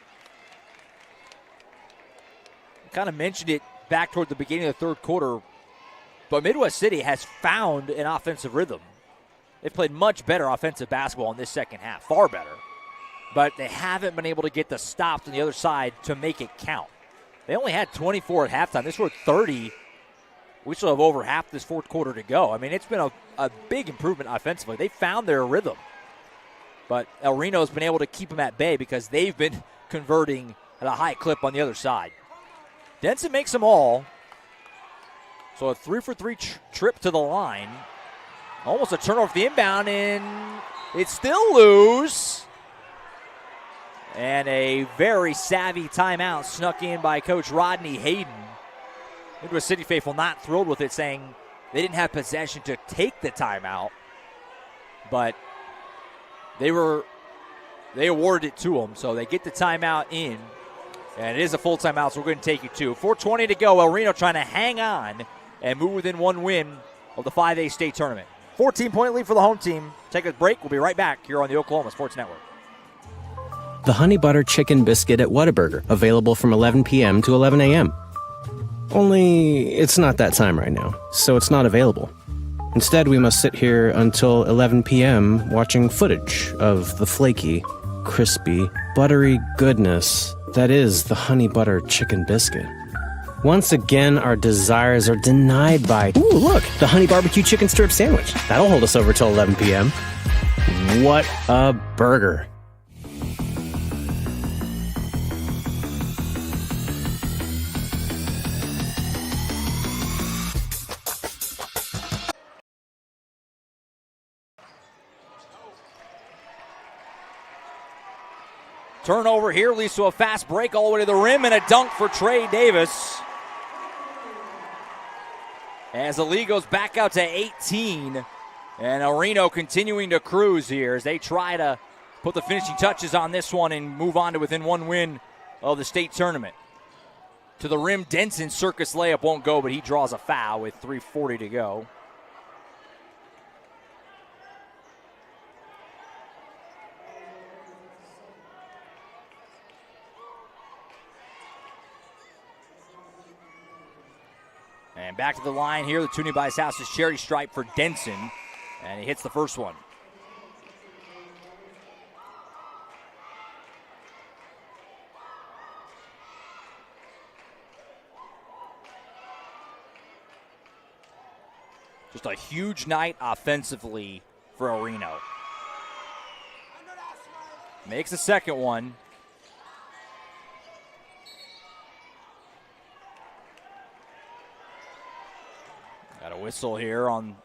Kind of mentioned it back toward the beginning of the third quarter, but Midwest City has found an offensive rhythm. They've played much better offensive basketball in this second half, far better. But they haven't been able to get the stops on the other side to make it count. They only had 24 at halftime. They scored 30. We still have over half this fourth quarter to go. I mean, it's been a big improvement offensively. They found their rhythm. But El Reno's been able to keep them at bay because they've been converting at a high clip on the other side. Denson makes them all. So a 3-for-3 trip to the line. Almost a turnover for the inbound, and it's still loose. And a very savvy timeout snuck in by Coach Rodney Hayden. Midwest City faithful not thrilled with it, saying they didn't have possession to take the timeout, but they awarded it to them, so they get the timeout in, and it is a full timeout, so we're going to take it too. 4:20 to go. El Reno trying to hang on and move within one win of the 5A state tournament. 14-point lead for the home team. Take a break. We'll be right back here on the Oklahoma Sports Network. The Honey Butter Chicken Biscuit at Whataburger, available from 11 p.m. to 11 a.m. Only it's not that time right now, so it's not available. Instead, we must sit here until 11 p.m. watching footage of the flaky, crispy, buttery goodness that is the Honey Butter Chicken Biscuit. Once again, our desires are denied by, ooh, look, the Honey Barbecue Chicken Strip Sandwich. That'll hold us over till 11 p.m. What a burger. Turnover here leads to a fast break all the way to the rim and a dunk for Trey Davis. As the lead goes back out to 18. And El Reno continuing to cruise here as they try to put the finishing touches on this one and move on to within one win of the state tournament. To the rim, Denson circus layup won't go, but he draws a foul with 3:40 to go. And And back to the line here. The tuning by his house is Cherry Stripe for Denson. And he hits the first one. Just a huge night offensively for Reno. Makes the second one. Got a whistle here on.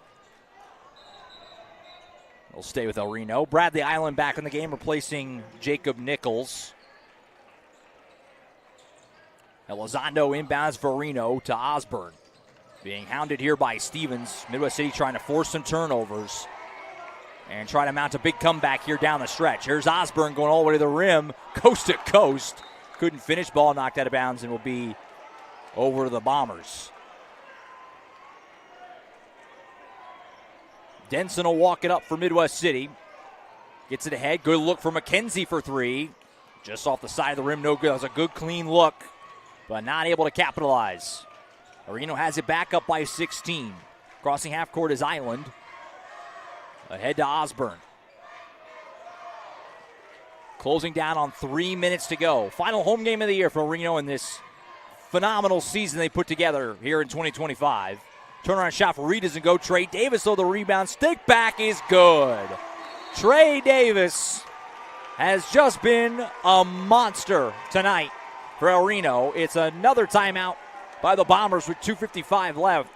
We'll stay with Reno. Bradley Island back in the game, replacing Jacob Nichols. Elizondo inbounds for Reno to Osborne. Being hounded here by Stevens. Midwest City trying to force some turnovers and try to mount a big comeback here down the stretch. Here's Osborne going all the way to the rim, coast to coast. Couldn't finish, ball knocked out of bounds, and will be over to the Bombers. Denson will walk it up for Midwest City. Gets it ahead. Good look for McKenzie for three. Just off the side of the rim, no good. That was a good, clean look, but not able to capitalize. Reno has it back up by 16. Crossing half court is Island. Ahead to Osborne. Closing down on 3 minutes to go. Final home game of the year for Reno in this phenomenal season they put together here in 2025. Turnaround shot for Reed doesn't go. Trey Davis, though, the rebound. Stick back is good. Trey Davis has just been a monster tonight for El Reno. It's another timeout by the Bombers with 2:55 left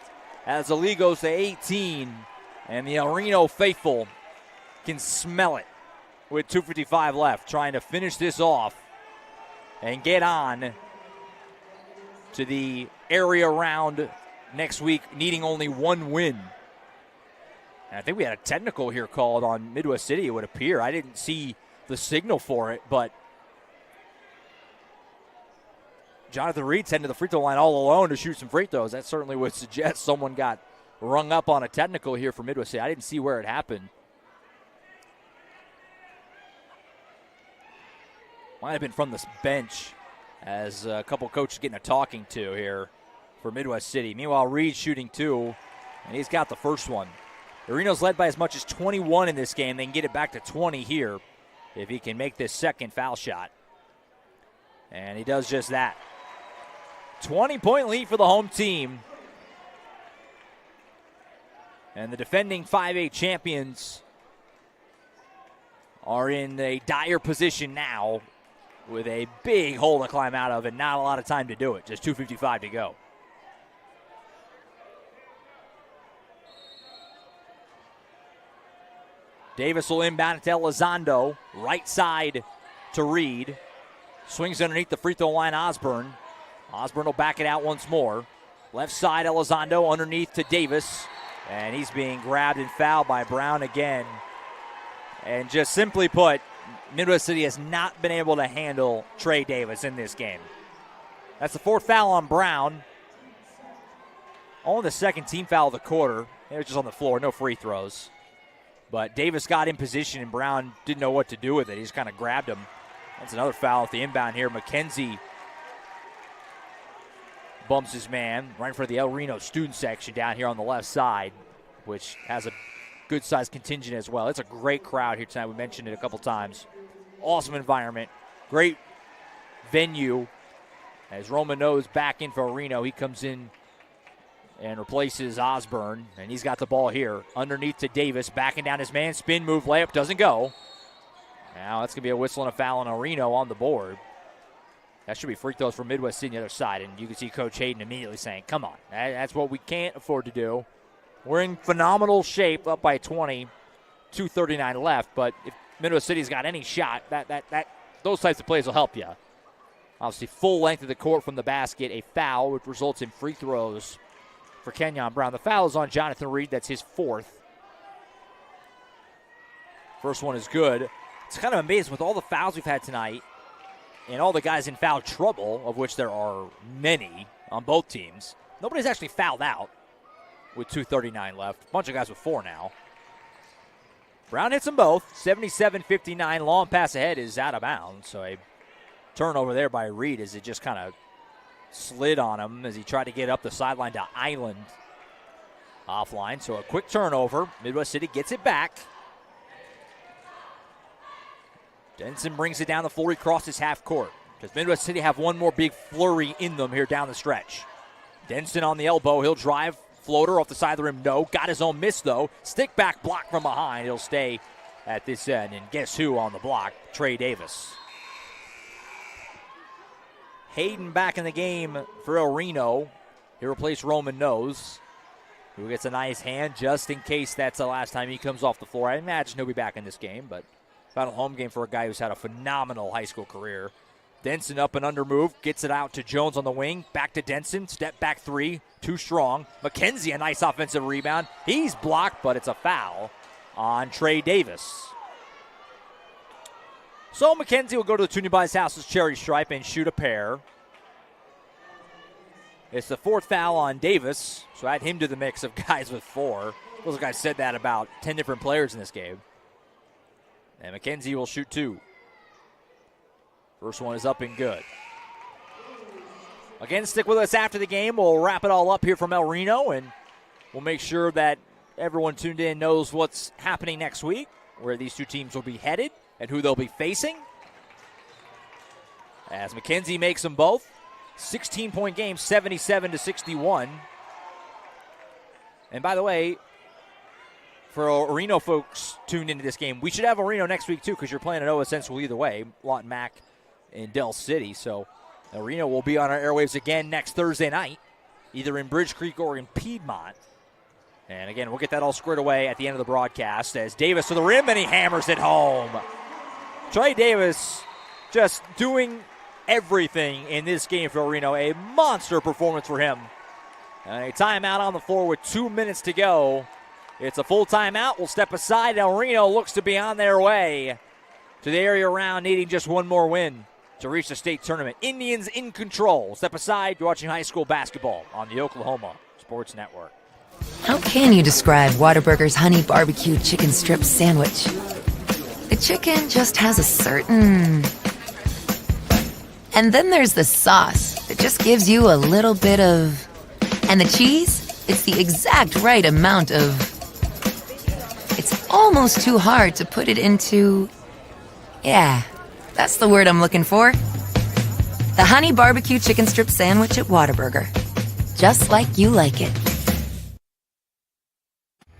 as the lead goes to 18. And the El Reno faithful can smell it with 2:55 left, trying to finish this off and get on to the area round next week, needing only one win. And I think we had a technical here called on Midwest City, it would appear. I didn't see the signal for it, but Jonathan Reed's heading to the free throw line all alone to shoot some free throws. That certainly would suggest someone got rung up on a technical here for Midwest City. I didn't see where it happened. Might have been from this bench as a couple coaches getting a talking to here for Midwest City. Meanwhile, Reed's shooting two, and he's got the first one. Reno's led by as much as 21 in this game. They can get it back to 20 here if he can make this second foul shot. And he does just that. 20-point lead for the home team. And the defending 5A champions are in a dire position now with a big hole to climb out of and not a lot of time to do it. Just 2:55 to go. Davis will inbound to Elizondo. Right side to Reed. Swings underneath the free throw line, Osborne. Osborne will back it out once more. Left side, Elizondo underneath to Davis. And he's being grabbed and fouled by Brown again. And just simply put, Midwest City has not been able to handle Trey Davis in this game. That's the fourth foul on Brown. Only the second team foul of the quarter. It was just on the floor, no free throws. But Davis got in position, and Brown didn't know what to do with it. He just kind of grabbed him. That's another foul at the inbound here. McKenzie bumps his man right in front of the El Reno student section down here on the left side, which has a good-sized contingent as well. It's a great crowd here tonight. We mentioned it a couple times. Awesome environment. Great venue. As Roman knows back in for Reno, he comes in and replaces Osborne, and he's got the ball here. Underneath to Davis, backing down his man. Spin move, layup doesn't go. Now that's going to be a whistle and a foul on Reno on the board. That should be free throws for Midwest City on the other side, and you can see Coach Hayden immediately saying, come on, that's what we can't afford to do. We're in phenomenal shape, up by 20, 2:39 left, but if Midwest City's got any shot, those types of plays will help you. Obviously, full length of the court from the basket, a foul, which results in free throws for Kenyon Brown. The foul is on Jonathan Reed. That's his fourth. First one is good. It's kind of amazing with all the fouls we've had tonight and all the guys in foul trouble, of which there are many on both teams. Nobody's actually fouled out with 2:39 left. A bunch of guys with four now. Brown hits them both. 77-59. Long pass ahead is out of bounds. So a turnover there by Reed as it just kind of slid on him as he tried to get up the sideline to Island. Offline, so a quick turnover. Midwest City gets it back. Denson brings it down the floor. He crosses half court. Does Midwest City have one more big flurry in them here down the stretch? Denson on the elbow. He'll drive. Floater off the side of the rim. No. Got his own miss, though. Stick back block from behind. He'll stay at this end. And guess who on the block? Trey Davis. Hayden back in the game for El Reno. He replaced Roman Nose, who gets a nice hand just in case that's the last time he comes off the floor. I imagine he'll be back in this game, but final home game for a guy who's had a phenomenal high school career. Denson up and under move, gets it out to Jones on the wing. Back to Denson, step back three, too strong. McKenzie, a nice offensive rebound. He's blocked, but it's a foul on Trey Davis. So McKenzie will go to the Toonie Buys House's cherry stripe and shoot a pair. It's the fourth foul on Davis, so add him to the mix of guys with four. Feels like I said that about 10 different players in this game. And McKenzie will shoot two. First one is up and good. Again, stick with us after the game. We'll wrap it all up here from El Reno, and we'll make sure that everyone tuned in knows what's happening next week, where these two teams will be headed, and who they'll be facing. As McKenzie makes them both. 16-point game, 77-61. And by the way, for our Reno folks tuned into this game, we should have Reno next week too, because you're playing at OS Central either way, Lawton Mac in Del City. So Reno will be on our airwaves again next Thursday night, either in Bridge Creek or in Piedmont. And again, we'll get that all squared away at the end of the broadcast as Davis to the rim, and he hammers it home. Trey Davis just doing everything in this game for Reno. A monster performance for him. And a timeout on the floor with 2 minutes to go. It's a full timeout. We'll step aside. El Reno looks to be on their way to the area round, needing just one more win to reach the state tournament. Indians in control. Step aside. You're watching high school basketball on the Oklahoma Sports Network. How can you describe Whataburger's honey barbecue chicken strip sandwich? The chicken just has a certain... And then there's the sauce that just gives you a little bit of... And the cheese? It's the exact right amount of... It's almost too hard to put it into... Yeah, that's the word I'm looking for. The honey barbecue chicken strip sandwich at Whataburger. Just like you like it.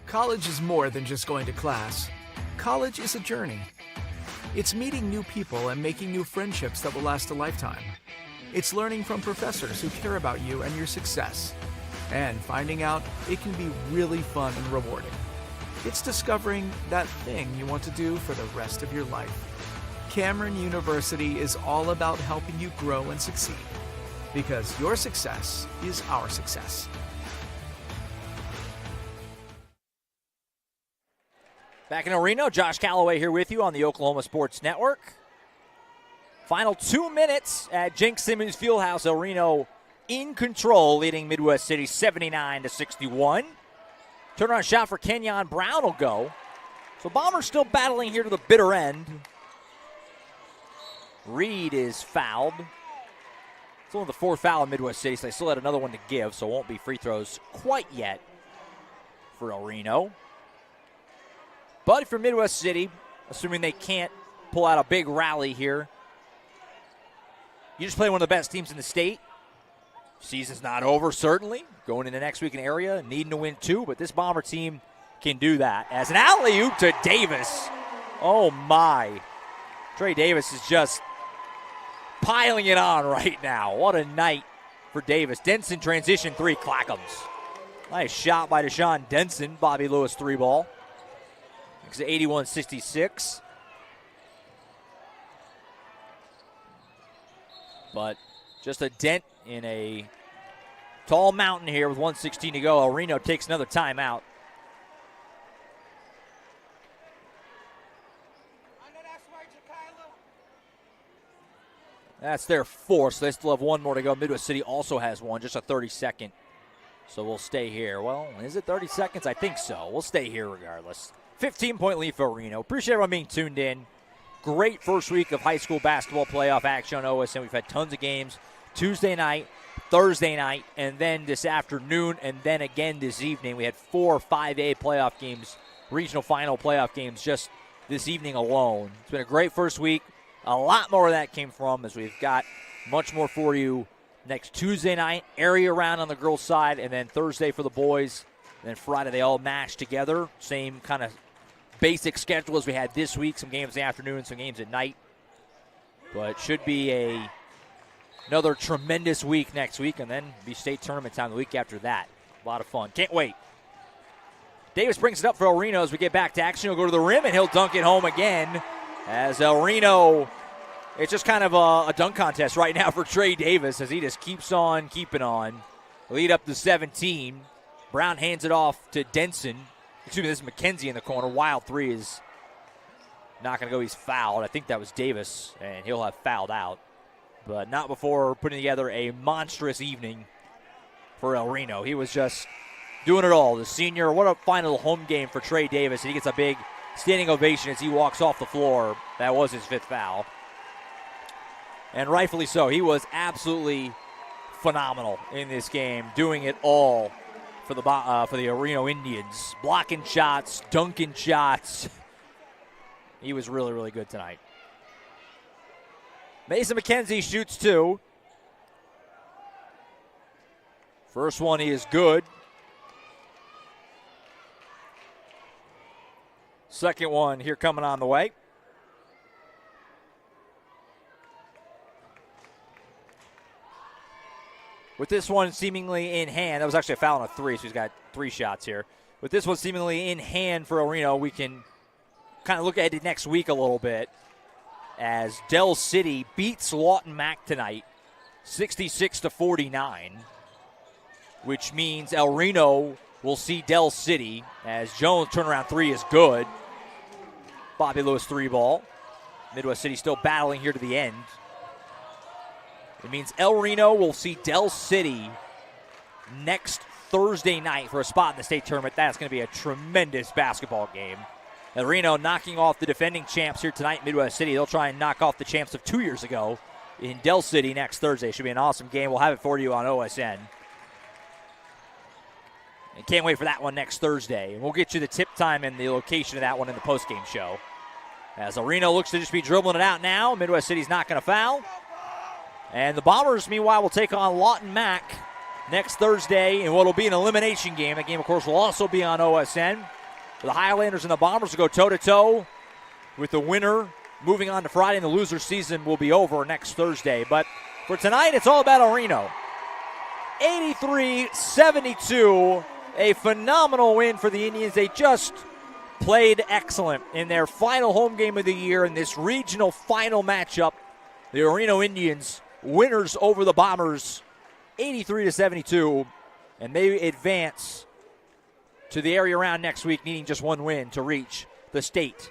College is more than just going to class. College is a journey. It's meeting new people and making new friendships that will last a lifetime. It's learning from professors who care about you and your success. And finding out it can be really fun and rewarding. It's discovering that thing you want to do for the rest of your life. Cameron University is all about helping you grow and succeed. Because your success is our success. Back in El Reno, Josh Calloway here with you on the Oklahoma Sports Network. Final 2 minutes at Jenks Simmons Fieldhouse. El Reno in control, leading Midwest City 79-61. Turnaround shot for Kenyon Brown will go. So Bombers still battling here to the bitter end. Reed is fouled. It's only the fourth foul in Midwest City, so they still had another one to give, so it won't be free throws quite yet for El Reno. But for Midwest City, assuming they can't pull out a big rally here, you just play one of the best teams in the state. Season's not over, certainly. Going into next week in area, needing to win two, but this Bomber team can do that. As an alley-oop to Davis. Oh, my. Trey Davis is just piling it on right now. What a night for Davis. Denson transition three, Clackham's. Nice shot by Deshaun Denson. Bobby Lewis three ball. It's 81-66. But just a dent in a tall mountain here with 1:16 to go. El Reno takes another timeout. That's their fourth, so they still have one more to go. Midwest City also has one, just a 30-second. So we'll stay here. Well, is it 30 seconds? I think so. We'll stay here regardless. 15-point lead for Reno. Appreciate everyone being tuned in. Great first week of high school basketball playoff action on OSN. We've had tons of games. Tuesday night, Thursday night, and then this afternoon, and then again this evening. We had 4 5A playoff games, regional final playoff games just this evening alone. It's been a great first week. A lot more of that came from, as we've got much more for you next Tuesday night, area round on the girls' side, and then Thursday for the boys. And then Friday they all mash together. Same kind of basic schedule as we had this week. Some games in the afternoon, some games at night. But it should be another tremendous week next week, and then be state tournament time the week after that. A lot of fun. Can't wait. Davis brings it up for El Reno as we get back to action. He'll go to the rim, and he'll dunk it home again. As El Reno, it's just kind of a dunk contest right now for Trey Davis as he just keeps on keeping on. Lead up to 17. Brown hands it off to Denson. Excuse me, this is McKenzie in the corner. Wild three is not going to go. He's fouled. I think that was Davis, and he'll have fouled out. But not before putting together a monstrous evening for El Reno. He was just doing it all. The senior, what a final home game for Trey Davis. And he gets a big standing ovation as he walks off the floor. That was his 5th foul. And rightfully so. He was absolutely phenomenal in this game, doing it all for the Reno Indians. Blocking shots, dunking shots. He was really, really good tonight. Mason McKenzie shoots 2. First one, he is good. Second one here coming on the way. With this one seemingly in hand, that was actually a foul on a 3, so he's got 3 shots here. With this one seemingly in hand for El Reno, we can kind of look ahead to next week a little bit as Del City beats Lawton Mac tonight 66-49, which means El Reno will see Del City as Jones' turnaround 3 is good. Bobby Lewis 3 ball. Midwest City still battling here to the end. It means El Reno will see Del City next Thursday night for a spot in the state tournament. That's going to be a tremendous basketball game. El Reno knocking off the defending champs here tonight in Midwest City. They'll try and knock off the champs of 2 years ago in Del City next Thursday. Should be an awesome game. We'll have it for you on OSN. And can't wait for that one next Thursday. And we'll get you the tip time and the location of that one in the postgame show. As El Reno looks to just be dribbling it out now. Midwest City's not going to foul. And the Bombers, meanwhile, will take on Lawton Mac next Thursday in what will be an elimination game. That game, of course, will also be on OSN. The Highlanders and the Bombers will go toe-to-toe with the winner moving on to Friday, and the loser season will be over next Thursday. But for tonight, it's all about El Reno. 83-72, a phenomenal win for the Indians. They just played excellent in their final home game of the year in this regional final matchup. The Reno Indians winners over the Bombers 83-72, and they advance to the area round next week, needing just one win to reach the state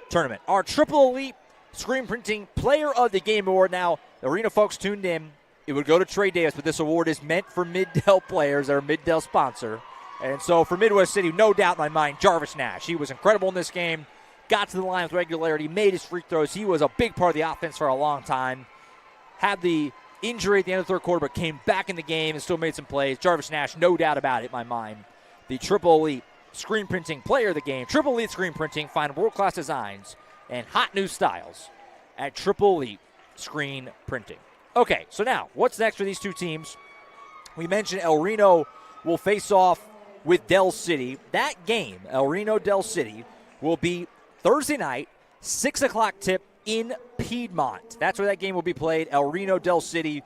tournament. Our Triple Elite Screen Printing Player of the Game Award. Now, the Reno folks tuned in. It would go to Trey Davis, but this award is meant for Mid-Del players. They're a Mid-Del sponsor. And so for Midwest City, no doubt in my mind, Jarvis Nash. He was incredible in this game, got to the line with regularity, made his free throws. He was a big part of the offense for a long time. Had the injury at the end of the third quarter, but came back in the game and still made some plays. Jarvis Nash, no doubt about it in my mind. The Triple Elite Screen Printing Player of the Game. Triple Elite Screen Printing. Find world-class designs and hot new styles at Triple Elite Screen Printing. Okay, so now, what's next for these two teams? We mentioned El Reno will face off with Del City. That game, El Reno-Del City, will be Thursday night, 6 o'clock tip in Piedmont. That's where that game will be played. El Reno-Del City,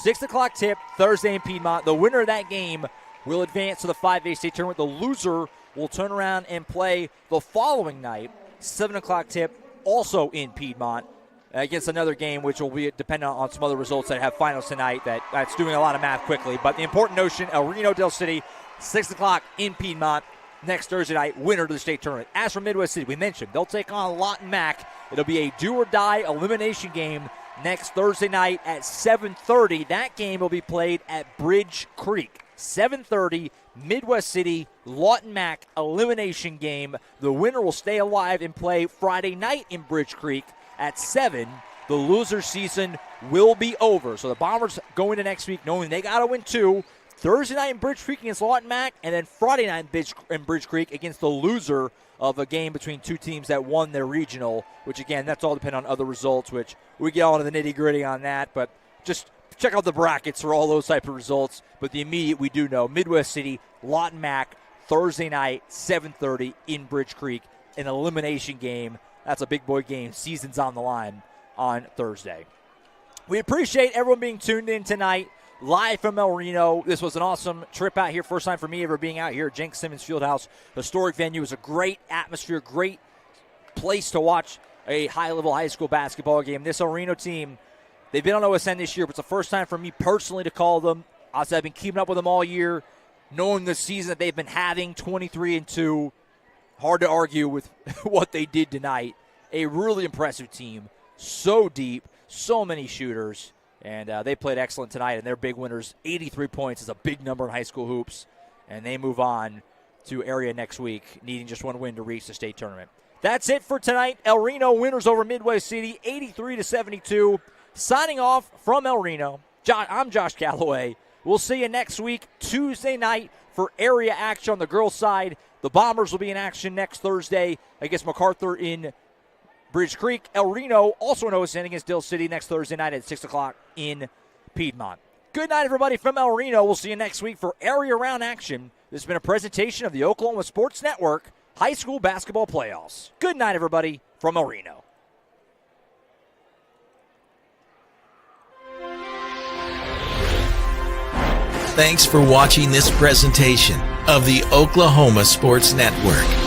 6 o'clock tip, Thursday in Piedmont. The winner of that game will advance to the 5A state tournament. The loser will turn around and play the following night, 7 o'clock tip, also in Piedmont, against another game which will be dependent on some other results that have finals tonight. That's doing a lot of math quickly. But the important notion, El Reno-Del City, 6 o'clock in Piedmont next Thursday night, winner to the state tournament. As for Midwest City, we mentioned they'll take on Lawton Mac. It'll be a do-or-die elimination game next Thursday night at 7:30. That game will be played at Bridge Creek. 7:30, Midwest City, Lawton Mac elimination game. The winner will stay alive and play Friday night in Bridge Creek at 7 the loser season will be over. So the Bombers go into next week knowing they got to win 2. Thursday night in Bridge Creek against Lawton Mac, and then Friday night in Bridge Creek against the loser of a game between two teams that won their regional, which, again, that's all dependent on other results, which we get all into the nitty-gritty on that. But just check out the brackets for all those type of results. But the immediate we do know, Midwest City, Lawton Mac, Thursday night, 7:30 in Bridge Creek, an elimination game. That's a big boy game. Season's on the line on Thursday. We appreciate everyone being tuned in tonight. Live from El Reno. This was an awesome trip out here. First time for me ever being out here at Jenks Simmons Fieldhouse. Historic venue. It was a great atmosphere, great place to watch a high-level high school basketball game. This El Reno team, they've been on OSN this year, but it's the first time for me personally to call them. I've been keeping up with them all year, knowing the season that they've been having, 23-2. Hard to argue with what they did tonight. A really impressive team. So deep, so many shooters. And they played excellent tonight, and they're big winners. 83 points is a big number in high school hoops. And they move on to area next week, needing just one win to reach the state tournament. That's it for tonight. El Reno winners over Midway City, 83-72. Signing off from El Reno, I'm Josh Calloway. We'll see you next week, Tuesday night, for area action on the girls' side. The Bombers will be in action next Thursday against MacArthur in Bridge Creek. El Reno also in OSN against Dill City next Thursday night at 6 o'clock in Piedmont. Good night, everybody, from El Reno. We'll see you next week for area round action. This has been a presentation of the Oklahoma Sports Network High School Basketball Playoffs. Good night, everybody, from El Reno. Thanks for watching this presentation of the Oklahoma Sports Network.